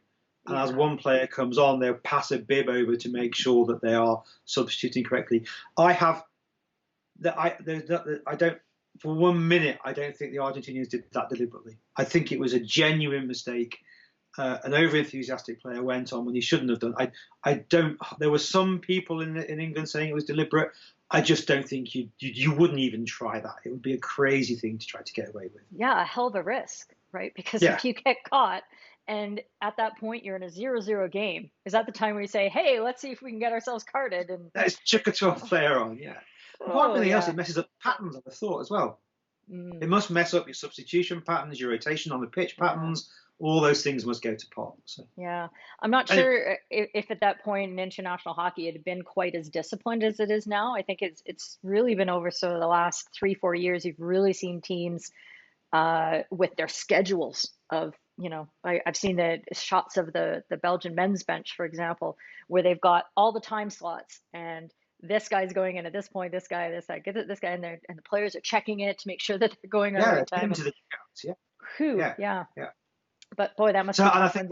And as one player comes on, they'll pass a bib over to make sure that they are substituting correctly. I don't, for 1 minute, I don't think the Argentinians did that deliberately. I think it was a genuine mistake. An over-enthusiastic player went on when he shouldn't have done. I don't. There were some people in England saying it was deliberate. I just don't think you wouldn't even try that. It would be a crazy thing to try to get away with. Yeah, a hell of a risk, right? Because if you get caught, and at that point you're in a 0-0 game, is that the time where you say, hey, let's see if we can get ourselves carded? And let's chuck a 12th player on, yeah. Apart from anything else, it messes up patterns, I thought, as well. It must mess up your substitution patterns, your rotation on the pitch patterns. All those things must go to pot. So. Yeah, I'm not sure if at that point in international hockey it had been quite as disciplined as it is now. I think it's really been over the last 3-4 years. You've really seen teams with their schedules of, I've seen the shots of the Belgian men's bench, for example, where they've got all the time slots, and this guy's going in at this point, this guy, get this guy in there, and the players are checking it to make sure that they're going at the right time. Into the counts, yeah. But boy, that must. And I think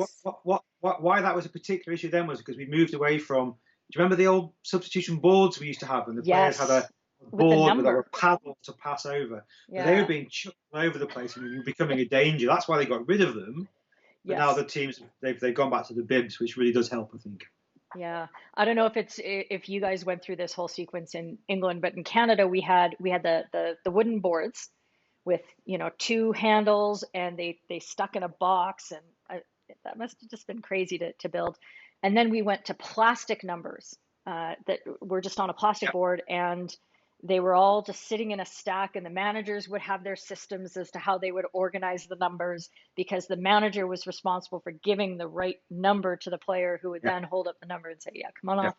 why that was a particular issue then was because we moved away from. Do you remember the old substitution boards we used to have, and the players had a board with a paddle to pass over? Yeah. They were being chucked all over the place, and we were becoming a danger. That's why they got rid of them. But now the teams they've gone back to the bibs, which really does help, I think. Yeah, I don't know if you guys went through this whole sequence in England, but in Canada we had the wooden boards with 2 handles, and they stuck in a box, and that must have just been crazy to build. And then we went to plastic numbers that were just on a plastic board, and they were all just sitting in a stack, and the managers would have their systems as to how they would organize the numbers, because the manager was responsible for giving the right number to the player, who would then hold up the number and say, come on off.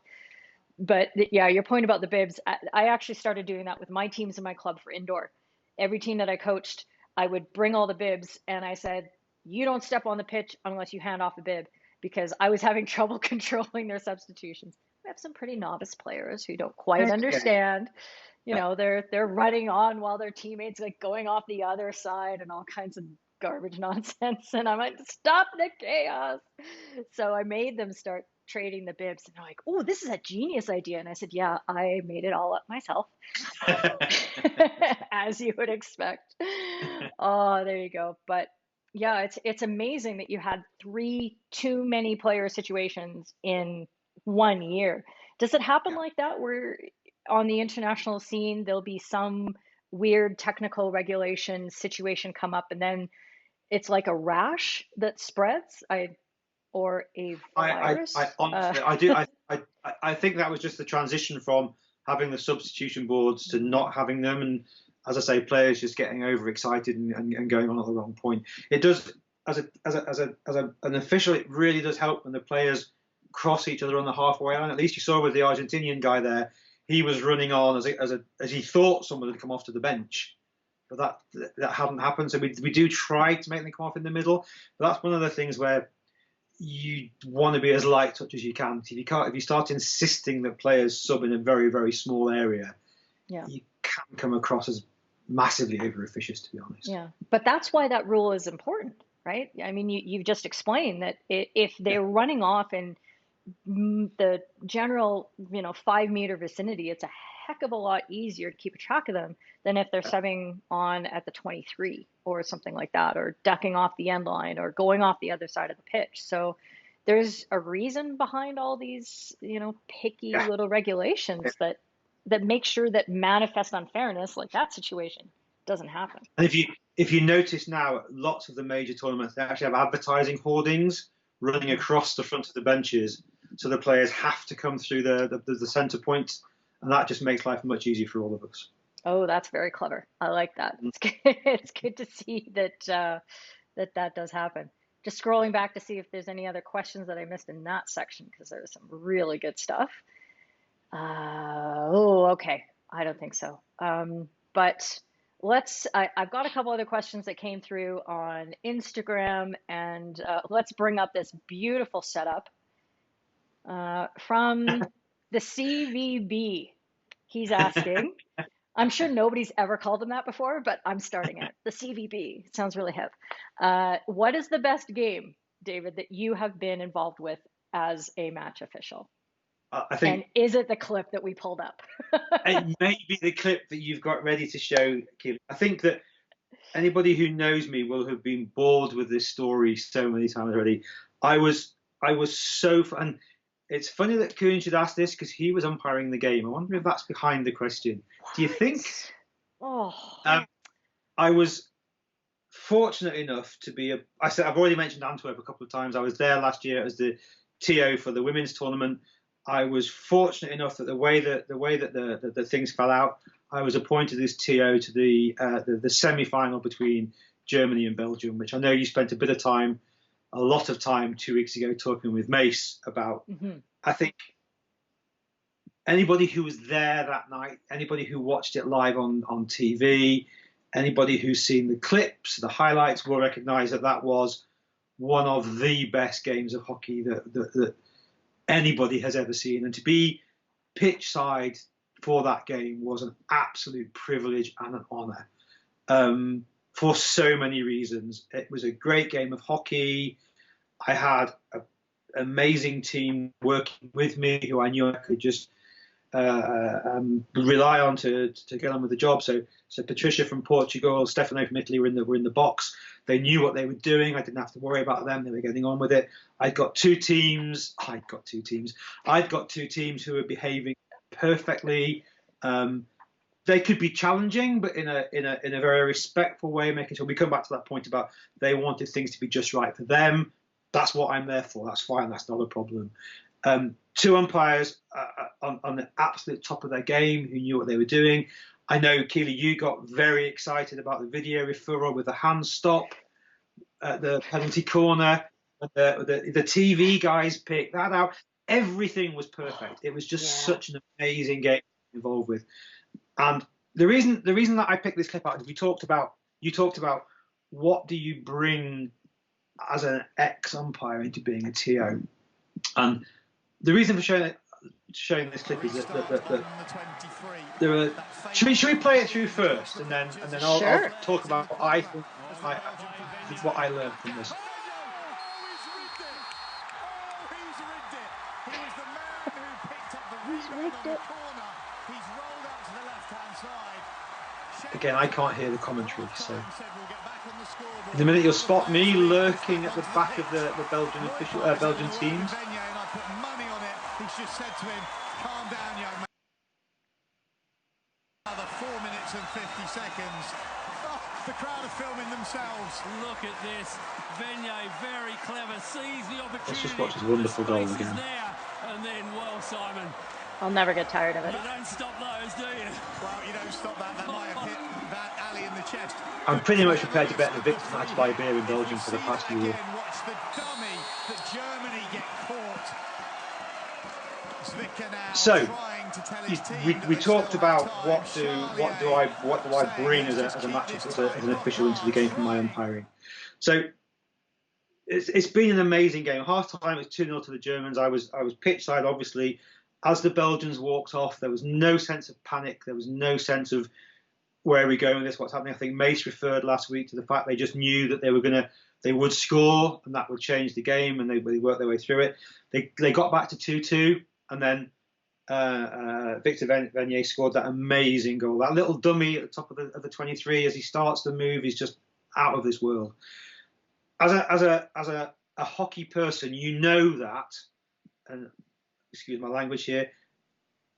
But your point about the bibs, I actually started doing that with my teams in my club for indoor. Every team that I coached, I would bring all the bibs, and I said, you don't step on the pitch unless you hand off a bib, because I was having trouble controlling their substitutions. We have some pretty novice players who don't quite understand. They're running on while their teammates going off the other side and all kinds of garbage nonsense. And I'm like, stop the chaos. So I made them start trading the bibs, and they're like, oh, this is a genius idea. And I said, yeah, I made it all up myself. As you would expect. Oh, there you go. But yeah, it's amazing that you had 3 too many player situations in 1 year. Does it happen like that, where on the international scene, there'll be some weird technical regulation situation come up, and then it's like a rash that spreads, or a virus. I honestly, I think that was just the transition from having the substitution boards to not having them, and as I say, players just getting overexcited and going on at the wrong point. It does, as an official, it really does help when the players cross each other on the halfway line. At least you saw with the Argentinian guy there, he was running on as he thought someone had come off to the bench, but that hadn't happened. So we do try to make them come off in the middle. But that's one of the things where you want to be as light touch as you can. If you start insisting that players sub in a very, very small area, you can come across as massively over officious, to be honest. Yeah, but that's why that rule is important, right? I mean, you've just explained that if they're running off in the general 5-meter vicinity, it's a heck of a lot easier to keep a track of them than if they're subbing on at the 23 or something like that, or ducking off the end line or going off the other side of the pitch. So there's a reason behind all these picky little regulations that make sure that manifest unfairness like that situation doesn't happen. And if you notice now, lots of the major tournaments, they actually have advertising hoardings running across the front of the benches, so the players have to come through the centre points, and that just makes life much easier for all of us. Oh, that's very clever. I like that. It's good. It's good to see that that does happen. Just scrolling back to see if there's any other questions that I missed in that section, because there was some really good stuff. Okay. I don't think so. But I've got a couple other questions that came through on Instagram, and let's bring up this beautiful setup from the CVB. He's asking, I'm sure nobody's ever called him that before, but I'm starting it. The CVB. It sounds really hip. What is the best game, David, that you have been involved with as a match official? I think, and is it the clip that we pulled up? It may be the clip that you've got ready to show, Keely. I think that anybody who knows me will have been bored with this story so many times already. I was so fun. It's funny that Kuhn should ask this, because he was umpiring the game. I wonder if that's behind the question. Do you think? Oh. I was fortunate enough to be I've already mentioned Antwerp a couple of times. I was there last year as the TO for the women's tournament. I was fortunate enough that the way that the things fell out, I was appointed as TO to the semi-final between Germany and Belgium, which I know you spent a lot of time 2 weeks ago talking with Mace about. Mm-hmm. I think anybody who was there that night, anybody who watched it live on TV, anybody who's seen the clips, the highlights, will recognise that was one of the best games of hockey that anybody has ever seen. And to be pitch side for that game was an absolute privilege and an honour. For so many reasons. It was a great game of hockey. I had an amazing team working with me who I knew I could just rely on to get on with the job. So Patricia from Portugal, Stefano from Italy were in the box. They knew what they were doing. I didn't have to worry about them. They were getting on with it. I'd got two teams who were behaving perfectly. They could be challenging, but in a very respectful way, making sure we come back to that point about they wanted things to be just right for them. That's what I'm there for. That's fine. That's not a problem. Two umpires on the absolute top of their game who knew what they were doing. I know, Keely, you got very excited about the video referral with the hand stop at the penalty corner. The TV guys picked that out. Everything was perfect. It was just such an amazing game to be involved with. And the reason that I picked this clip out is you talked about what do you bring as an ex-umpire into being a TO. And the reason for showing this clip is that there are. Should we play it through first, and then I'll talk about what I think what I learned from this. He's rigged it. Again, I can't hear the commentary, so in a minute you'll spot me lurking at the back of the Belgian teams. minutes and 50 seconds. Oh, the crowd are filming themselves. Look at this. Venier, very clever, sees the opportunity. Let's just watch this wonderful goal again. There, and then, well, Simon, I'll never get tired of it. you don't stop those, do you? Well, you don't stop that. That might have hit that alley in the chest. I'm pretty much prepared to bet the Victor not to buy beer in Belgium for the past few years. Watch the dummy that Germany get caught. Zwicker now So trying to tell his team we that talked they still about have what do I bring as a match as an official into the game from my umpiring. So it's been an amazing game. Half time it was 2-0 to the Germans. I was pitch side, obviously. As the Belgians walked off, there was no sense of panic. There was no sense of where are we going with this, what's happening. I think Mace referred last week to the fact they just knew that they would score and that would change the game, and they worked their way through it. They got back to 2-2, and then Victor Venier scored that amazing goal. That little dummy at the top of the 23 as he starts the move is just out of this world. As a hockey person, you know that, and excuse my language here,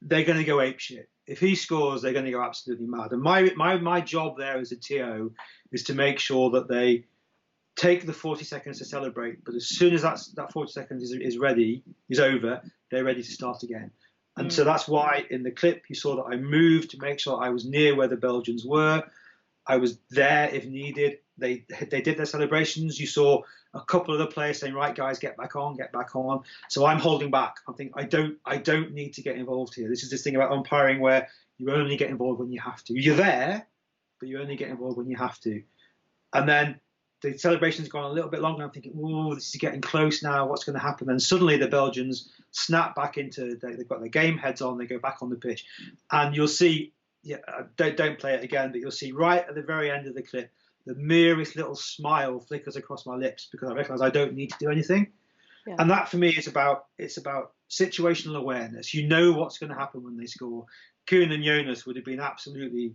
they're going to go apeshit. If he scores, they're going to go absolutely mad. And my job there as a TO is to make sure that they take the 40 seconds to celebrate, but as soon as that 40 seconds is over, they're ready to start again. And so that's why in the clip you saw that I moved to make sure I was near where the Belgians were. I was there if needed. They did their celebrations. You saw a couple of the players saying, "Right, guys, get back on, get back on." So I'm holding back. I'm thinking I don't need to get involved here. This is this thing about umpiring where you only get involved when you have to. You're there, but you only get involved when you have to. And then the celebration's gone a little bit longer. I'm thinking, oh, this is getting close now. What's going to happen? And suddenly the Belgians snap back into. They've got their game heads on. They go back on the pitch, and you'll see. Yeah, don't play it again, but you'll see right at the very end of the clip, the merest little smile flickers across my lips because I recognise I don't need to do anything. Yeah. And that for me is about situational awareness. You know what's going to happen when they score. Kuhn and Jonas would have been absolutely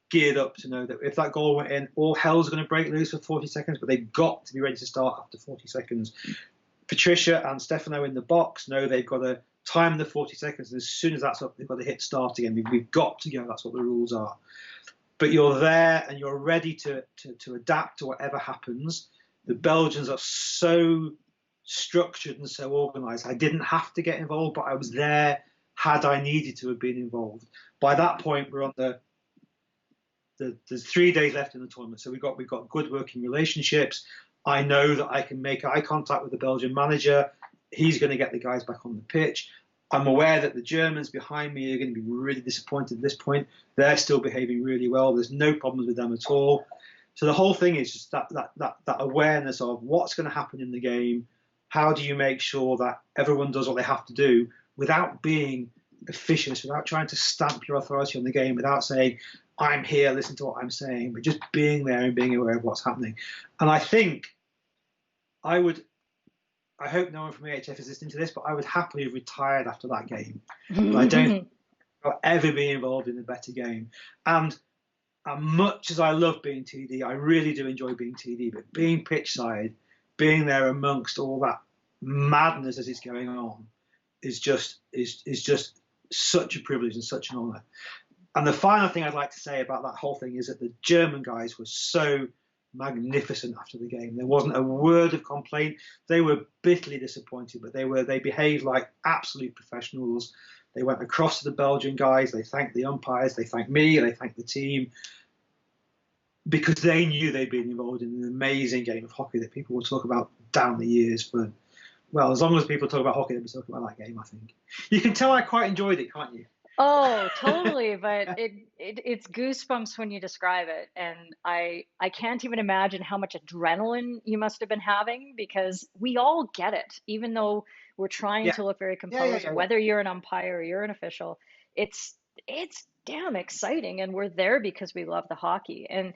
geared up to know that if that goal went in, all hell's going to break loose for 40 seconds, but they've got to be ready to start after 40 seconds. Patricia and Stefano in the box know they've got to time the 40 seconds, and as soon as that's up, they've got to hit start again. We've got to go. That's what the rules are. But you're there and you're ready to adapt to whatever happens. The Belgians are so structured and so organised. I didn't have to get involved, but I was there had I needed to have been involved. By that point, we're on there's 3 days left in the tournament, so we've got good working relationships. I know that I can make eye contact with the Belgian manager. He's going to get the guys back on the pitch. I'm aware that the Germans behind me are going to be really disappointed at this point. They're still behaving really well. There's no problems with them at all. So the whole thing is just that awareness of what's going to happen in the game. How do you make sure that everyone does what they have to do without being officious, without trying to stamp your authority on the game, without saying, I'm here, listen to what I'm saying, but just being there and being aware of what's happening. And I think I hope no one from AHF is listening to this, but I would happily have retired after that game. But I don't think I'll ever be involved in a better game. And much as I love being TD, I really do enjoy being TD, but being pitch side, being there amongst all that madness as it's going on is just such a privilege and such an honour. And the final thing I'd like to say about that whole thing is that the German guys were so magnificent after the game. There wasn't a word of complaint. They were bitterly disappointed, but they behaved like absolute professionals. They went across to the Belgian guys. They thanked the umpires. They thanked me. They thanked the team because they knew they'd been involved in an amazing game of hockey that people will talk about down the years for, well, as long as people talk about hockey, they'll be talking about that game, I think. You can tell I quite enjoyed it, can't you? Oh, totally. But it's goosebumps when you describe it. And I can't even imagine how much adrenaline you must have been having, because we all get it, even though we're trying to look very composed, whether you're an umpire or you're an official, it's damn exciting. And we're there because we love the hockey. And,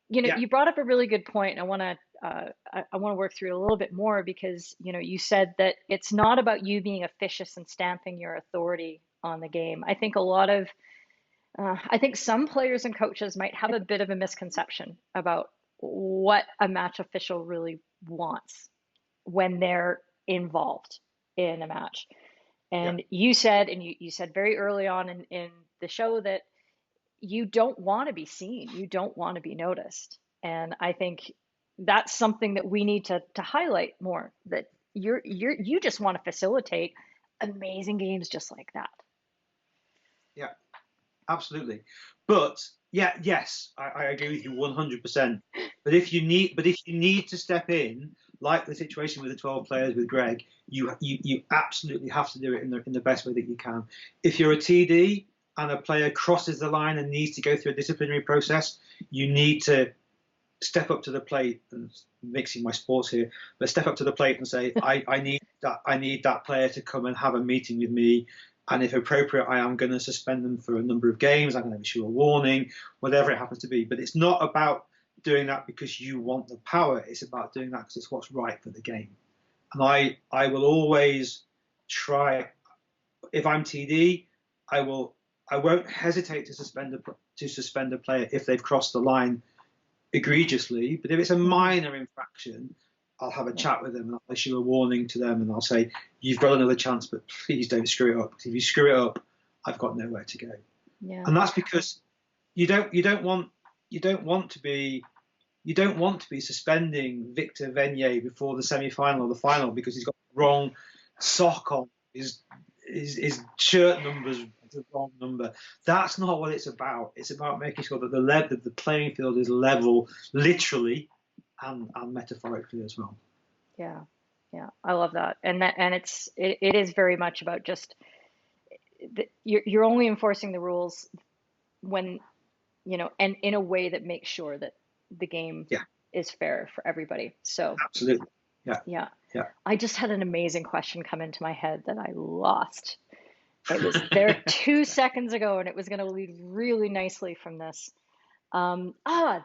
you brought up a really good point. And I want to work through it a little bit more because, you said that it's not about you being officious and stamping your authority on the game. I think I think some players and coaches might have a bit of a misconception about what a match official really wants when they're involved in a match. And you said, and you said very early on in the show that, you don't want to be seen, you don't want to be noticed. And I think that's something that we need to highlight more, that you just want to facilitate amazing games just like that. Yeah, absolutely. But yeah, yes, I agree with you 100%. But if you need to step in, like the situation with the 12 players with Greg, you absolutely have to do it in the best way that you can. If you're a TD and a player crosses the line and needs to go through a disciplinary process, you need to step up to the plate, and mixing my sports here, but step up to the plate and say, I need that player to come and have a meeting with me, and if appropriate, I am going to suspend them for a number of games. I'm going to issue a warning, whatever it happens to be. But it's not about doing that because you want the power. It's about doing that because it's what's right for the game. And I will always try. If I'm TD, I won't hesitate to suspend a player if they've crossed the line egregiously. But if it's a minor infraction, I'll have a chat with them and I'll issue a warning to them and I'll say, you've got another chance, but please don't screw it up. Because if you screw it up, I've got nowhere to go. Yeah. And that's because you don't want to be suspending Victor Venier before the semi-final or the final because he's got the wrong sock on, his shirt number's the wrong number. That's not what it's about. It's about making sure that the playing field is level, literally and metaphorically as well. Yeah, I love that, and it is very much about just you're only enforcing the rules when and in a way that makes sure that the game is fair for everybody. So absolutely, yeah. I just had an amazing question come into my head that I lost. It was there 2 seconds ago, and it was going to lead really nicely from this.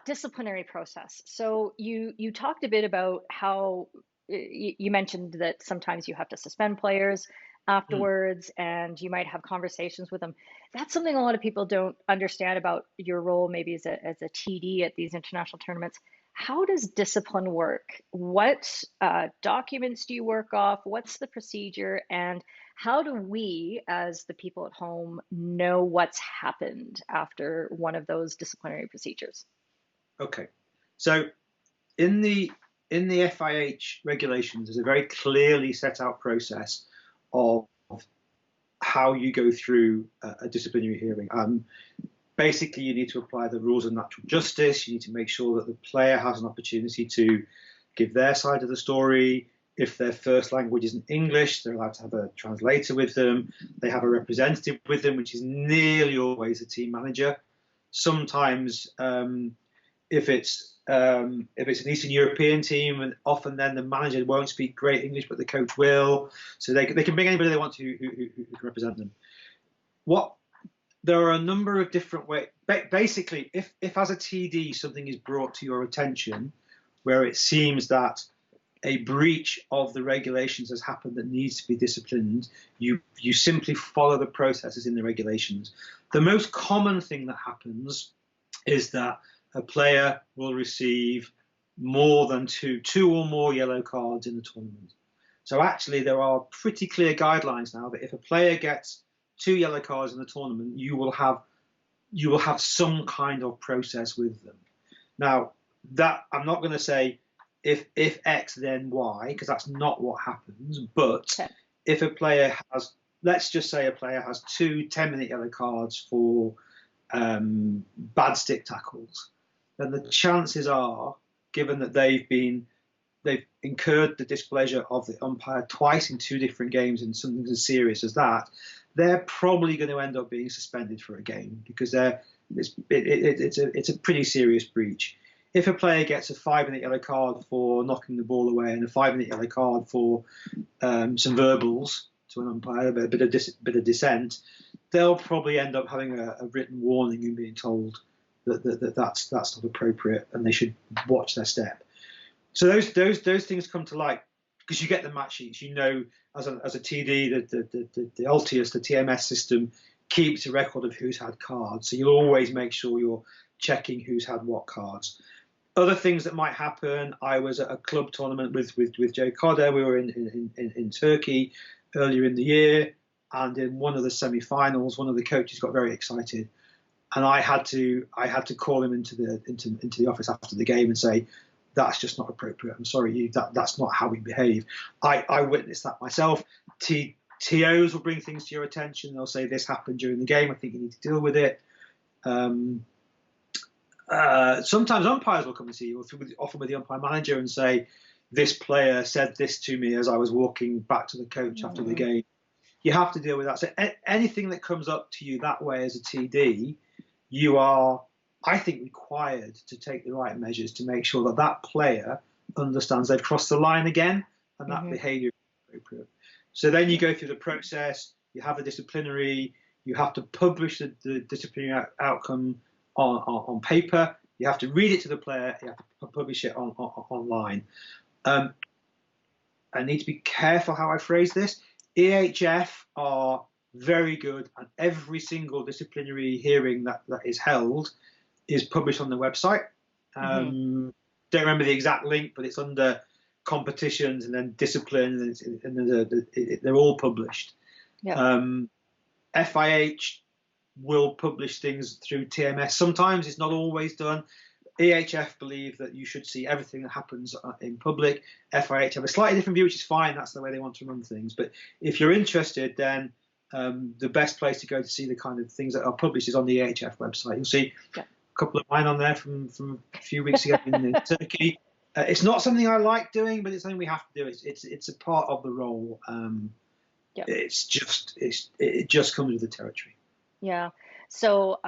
Disciplinary process. So you talked a bit about how you mentioned that sometimes you have to suspend players afterwards, and you might have conversations with them. That's something a lot of people don't understand about your role, maybe as a TD at these international tournaments. How does discipline work? What documents do you work off? What's the procedure? And how do we, as the people at home, know what's happened after one of those disciplinary procedures? Okay, so in the FIH regulations, there's a very clearly set out process of how you go through a disciplinary hearing. Basically, you need to apply the rules of natural justice. You need to make sure that the player has an opportunity to give their side of the story. If their first language isn't English, they're allowed to have a translator with them. They have a representative with them, which is nearly always a team manager. Sometimes, if it's an Eastern European team, and often then the manager won't speak great English, but the coach will. So they can bring anybody they want to who can represent them. There are a number of different ways. Basically, if as a TD something is brought to your attention where it seems that a breach of the regulations has happened that needs to be disciplined, you simply follow the processes in the regulations. The most common thing that happens is that a player will receive more than two or more yellow cards in the tournament. So actually there are pretty clear guidelines now that if a player gets 2 yellow cards in the tournament, you will have some kind of process with them. Now, that I'm not going to say if X then Y, because that's not what happens. But if a player has, let's just say a player has 2 10-minute yellow cards for bad stick tackles, then the chances are, given that they've incurred the displeasure of the umpire twice in 2 different games and something as serious as that, they're probably going to end up being suspended for a game because it's a pretty serious breach. If a player gets a 5-minute yellow card for knocking the ball away and a 5-minute yellow card for some verbals to an umpire, a bit of dissent, they'll probably end up having a written warning and being told that's not appropriate and they should watch their step. So those things come to light because you get the match sheets. You know, as a TD, the Altius, the TMS system keeps a record of who's had cards. So you'll always make sure you're checking who's had what cards. Other things that might happen. I was at a club tournament with Joe Codder. We were in Turkey earlier in the year, and in one of the semi-finals, one of the coaches got very excited and I had to call him into the office after the game and say, that's just not appropriate. I'm sorry, that's not how we behave. I witnessed that myself. TOs will bring things to your attention. They'll say, this happened during the game. I think you need to deal with it. Sometimes umpires will come and see you, often with the umpire manager, and say, this player said this to me as I was walking back to the coach after the game. You have to deal with that. So anything that comes up to you that way as a TD, you are, I think, required to take the right measures to make sure that that player understands they've crossed the line again and that behaviour is appropriate. So then you go through the process, you have a disciplinary, you have to publish the disciplinary outcome on paper, you have to read it to the player, you have to publish it online. I need to be careful how I phrase this. EHF are very good, and every single disciplinary hearing that is held is published on the website. Don't remember the exact link, but it's under competitions and then discipline, and they're all published. Yeah. FIH will publish things through TMS. Sometimes it's not always done. EHF believe that you should see everything that happens in public. FIH have a slightly different view, which is fine. That's the way they want to run things. But if you're interested, then the best place to go to see the kind of things that are published is on the EHF website. You'll see a couple of mine on there from a few weeks ago in Turkey. It's not something I like doing, but it's something we have to do. It's a part of the role. It just comes with the territory. Yeah. So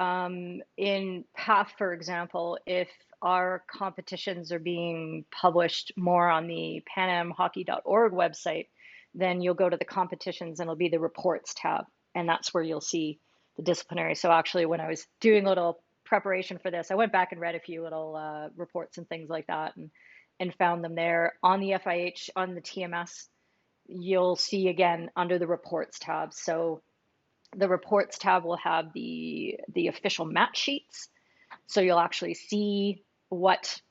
in PAF, for example, if our competitions are being published more on the panamhockey.org website, then you'll go to the competitions and it'll be the reports tab. And that's where you'll see the disciplinary. So actually, when I was doing a little preparation for this, I went back and read a few little reports and things like that and found them there. On the FIH, on the TMS, you'll see again under the reports tab. So the reports tab will have the official match sheets. So you'll actually see what,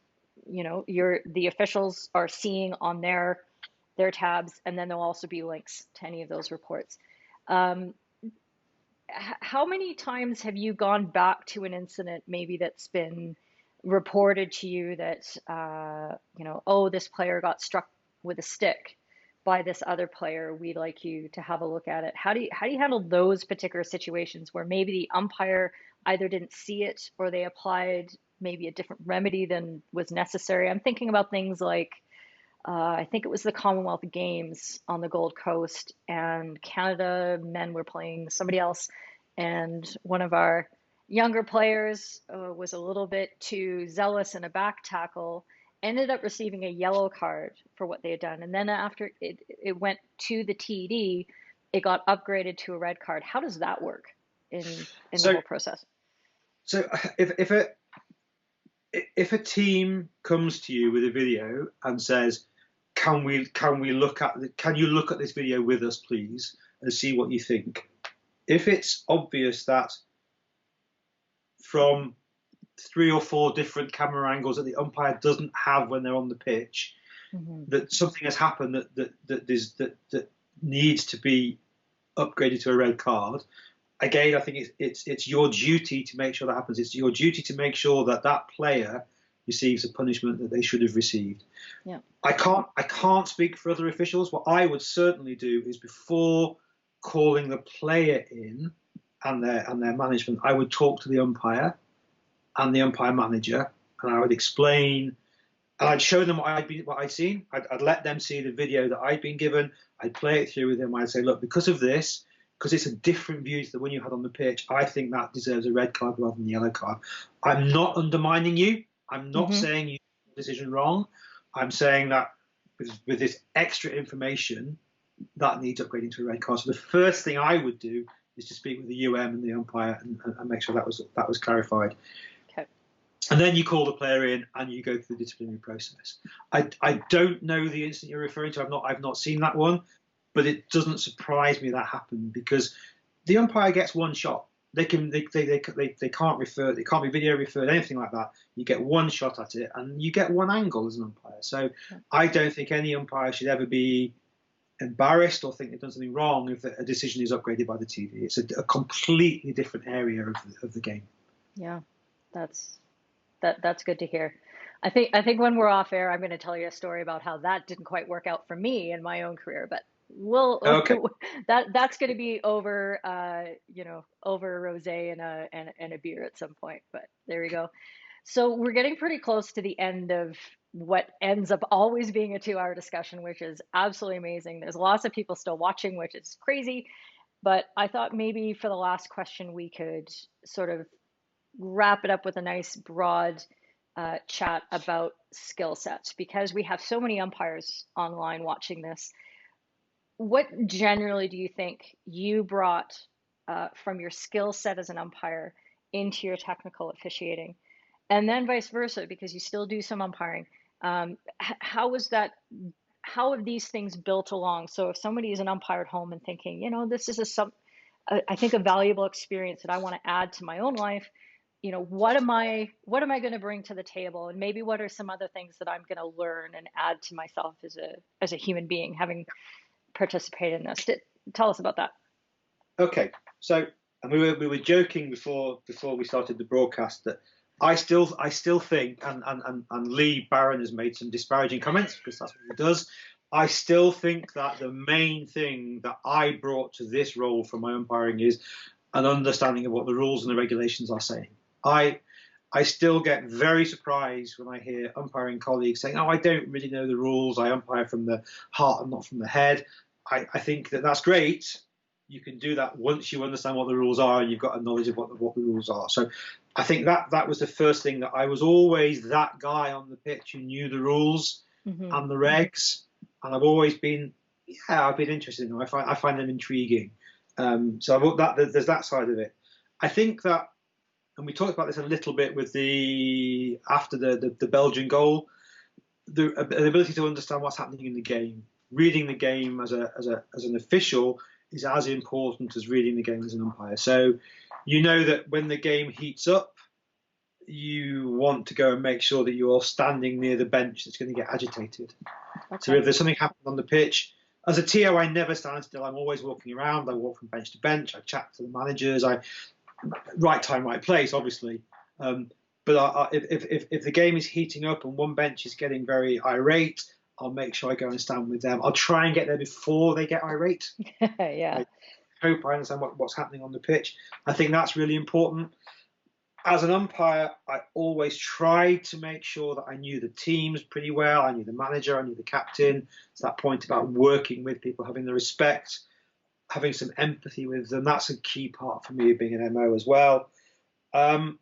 the officials are seeing on their tabs, and then there'll also be links to any of those reports. How many times have you gone back to an incident maybe that's been reported to you that, oh, this player got struck with a stick by this other player, we'd like you to have a look at it? How do you handle those particular situations where maybe the umpire either didn't see it or they applied maybe a different remedy than was necessary? I'm thinking about things like, I think it was the Commonwealth Games on the Gold Coast, and Canada men were playing somebody else, and one of our younger players was a little bit too zealous in a back tackle, ended up receiving a yellow card for what they had done. And then after it went to the TD, it got upgraded to a red card. How does that work in the whole process? So if a team comes to you with a video and says, can you look at this video with us, please, and see what you think? If it's obvious that from 3 or 4 different camera angles that the umpire doesn't have when they're on the pitch, that something has happened that needs to be upgraded to a red card. Again, I think it's your duty to make sure that happens. It's your duty to make sure that that player receives a punishment that they should have received. Yeah. I can't speak for other officials. What I would certainly do is, before calling the player in and their management, I would talk to the umpire and the umpire manager, and I would explain, and I'd show them what I'd seen. I'd let them see the video that I'd been given. I'd play it through with them. I'd say, look, because of this, because it's a different view to the one you had on the pitch, I think that deserves a red card rather than a yellow card. I'm not undermining you. I'm not saying you did the decision wrong. I'm saying that with this extra information, that needs upgrading to a red card. So the first thing I would do is to speak with the UM and the umpire and make sure that was clarified. Okay. And then you call the player in and you go through the disciplinary process. I don't know the incident you're referring to. I've not seen that one, but it doesn't surprise me that happened, because the umpire gets one shot. They can't refer. It can't be video referred, anything like that. You get one shot at it, and you get one angle as an umpire. So I don't think any umpire should ever be embarrassed or think they've done something wrong if a decision is upgraded by the TV. It's a completely different area of the game. Yeah, that's that's good to hear. I think when we're off air, I'm going to tell you a story about how that didn't quite work out for me in my own career, but we'll Okay. that's going to be over over a rosé and a beer at some point. But there we go. So we're getting pretty close to the end of what ends up always being a 2-hour discussion, which is absolutely amazing. There's lots of people still watching, which is crazy. But I thought maybe for the last question, we could sort of wrap it up with a nice broad chat about skill sets because we have so many umpires online watching this. What generally do you think you brought from your skill set as an umpire into your technical officiating? And then vice versa, because you still do some umpiring. How was that? How have these things built along? So if somebody is an umpire at home and thinking, this is I think a valuable experience that I want to add to my own life, what am I going to bring to the table, and maybe what are some other things that I'm going to learn and add to myself as a human being, having participated in this. Tell us about that. Okay. So, and we were joking before we started the broadcast that I still think, and Lee Barron has made some disparaging comments because that's what he does. I still think that the main thing that I brought to this role from my umpiring is an understanding of what the rules and the regulations are saying. I still get very surprised when I hear umpiring colleagues saying, "Oh, I don't really know the rules. I umpire from the heart and not from the head." I think that that's great. You can do that once you understand what the rules are and you've got a knowledge of what the rules are. So I think that was the first thing, that I was always that guy on the pitch who knew the rules and the regs, and I've always been, I've been interested in them. I find them intriguing. So there's that side of it. I think that, and we talked about this a little bit with after the Belgian goal, the ability to understand what's happening in the game. Reading the game as an official is as important as reading the game as an umpire. So you know that when the game heats up, you want to go and make sure that you're standing near the bench that's going to get agitated. Okay. So if there's something happening on the pitch, as a TO, I never stand still. I'm always walking around. I walk from bench to bench. I chat to the managers. Right time, right place, obviously. But if the game is heating up and one bench is getting very irate, I'll make sure I go and stand with them. I'll try and get there before they get irate. Yeah. I hope I understand what's happening on the pitch. I think that's really important. As an umpire, I always tried to make sure that I knew the teams pretty well. I knew the manager, I knew the captain. It's that point about working with people, having the respect, having some empathy with them. That's a key part for me of being an MO as well. And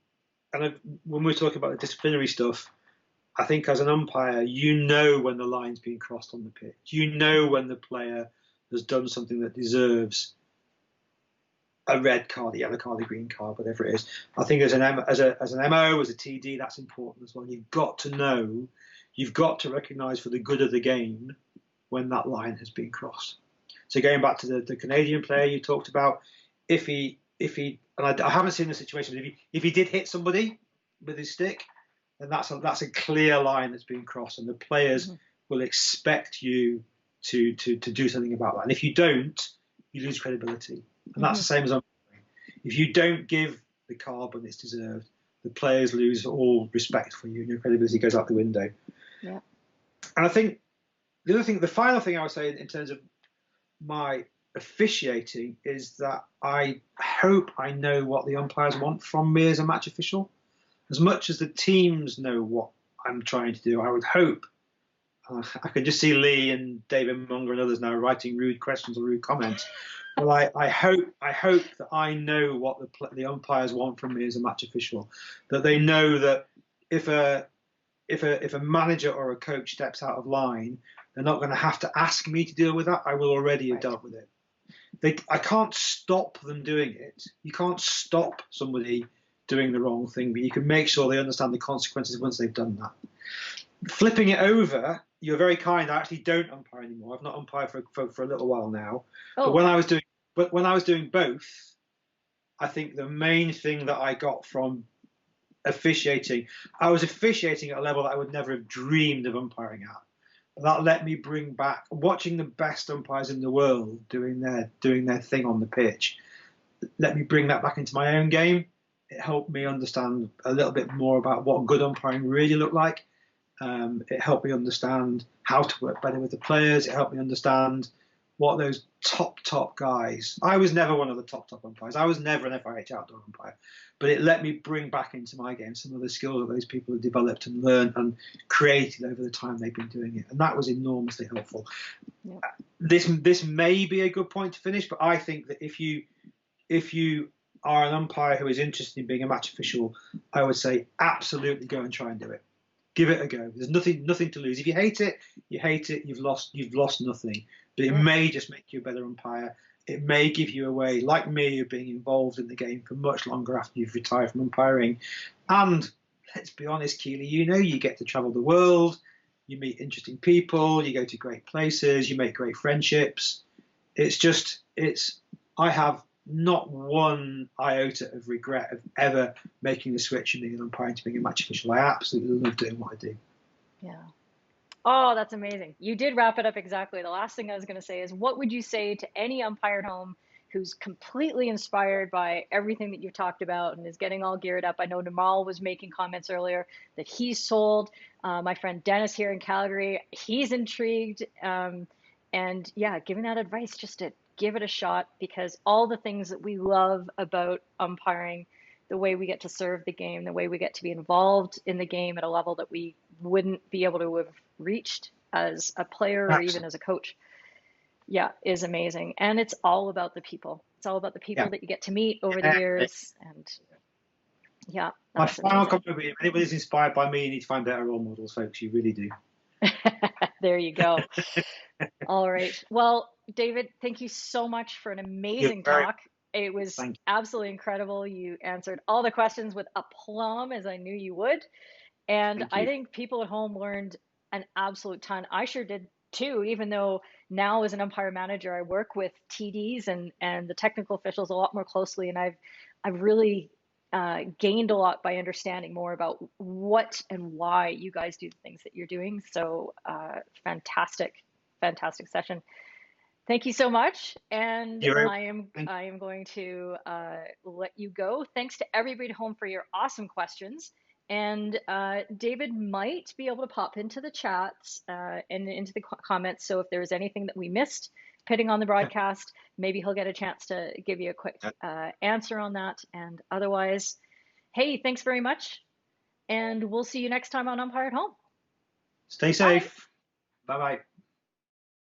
when we're talking about the disciplinary stuff, I think as an umpire, you know when the line's being crossed on the pitch. You know when the player has done something that deserves a red card, a yellow card, a green card, whatever it is. I think as an MO, as a TD, that's important as well. You've got to know, you've got to recognise for the good of the game when that line has been crossed. So going back to the Canadian player you talked about, if he, and I haven't seen the situation, but if he did hit somebody with his stick, then that's a clear line that's been crossed, and the players will expect you to do something about that. And if you don't, you lose credibility. And that's the same as umpiring. If you don't give the card when it's deserved, the players lose all respect for you, and your credibility goes out the window. Yeah. And I think the final thing I would say in terms of my officiating is that I hope I know what the umpires want from me as a match official. As much as the teams know what I'm trying to do, I would hope. I can just see Lee and David Munger and others now writing rude questions or rude comments. Well, I hope that I know what the umpires want from me as a match official. That they know that if a manager or a coach steps out of line, they're not going to have to ask me to deal with that. I will already have dealt with it. I can't stop them doing it. You can't stop somebody doing the wrong thing, but you can make sure they understand the consequences once they've done that. Flipping it over, you're very kind. I actually don't umpire anymore. I've not umpired for a little while now. Oh. But when I was doing both, I think the main thing that I got from officiating, I was officiating at a level that I would never have dreamed of umpiring at. That let me bring back watching the best umpires in the world doing their thing on the pitch. Let me bring that back into my own game. It helped me understand a little bit more about what good umpiring really looked like. It helped me understand how to work better with the players. It helped me understand what those top guys. I was never one of the top umpires. I was never an FIH outdoor umpire, but it let me bring back into my game some of the skills that those people have developed and learned and created over the time they've been doing it, and that was enormously helpful. Yeah. This may be a good point to finish, but I think that if you are an umpire who is interested in being a match official, I would say absolutely go and try and do it. Give it a go. There's nothing to lose. If you hate it, you hate it. You've lost nothing. But it may just make you a better umpire. It may give you a way, like me, of being involved in the game for much longer after you've retired from umpiring. And let's be honest, Keely, you get to travel the world. You meet interesting people. You go to great places. You make great friendships. I have not one iota of regret of ever making the switch from being an umpire to being a match official. I absolutely love doing what I do. Yeah. Oh, that's amazing. You did wrap it up exactly. The last thing I was going to say is, what would you say to any umpire at home who's completely inspired by everything that you've talked about and is getting all geared up? I know Namal was making comments earlier that he's sold. My friend Dennis here in Calgary, he's intrigued. And yeah, giving that advice just to give it a shot, because all the things that we love about umpiring, the way we get to serve the game, the way we get to be involved in the game at a level that we wouldn't be able to have reached as a player or even as a coach, is amazing. And it's all about the people. It's all about the people that you get to meet over the years. And my final comment would be, if anybody's inspired by me, you need to find better role models, folks. You really do. There you go. All right. Well, David, thank you so much for an amazing talk. It was absolutely incredible. You answered all the questions with aplomb, as I knew you would. And I think people at home learned an absolute ton. I sure did too, even though now as an umpire manager, I work with TDs and the technical officials a lot more closely. And I've really gained a lot by understanding more about what and why you guys do the things that you're doing. So fantastic session. Thank you so much. And I am going to let you go. Thanks to everybody at home for your awesome questions. And David might be able to pop into the chats and into the comments. So if there's anything that we missed pitting on the broadcast, maybe he'll get a chance to give you a quick answer on that. And otherwise, hey, thanks very much. And we'll see you next time on Umpire at Home. Stay safe. Bye-bye.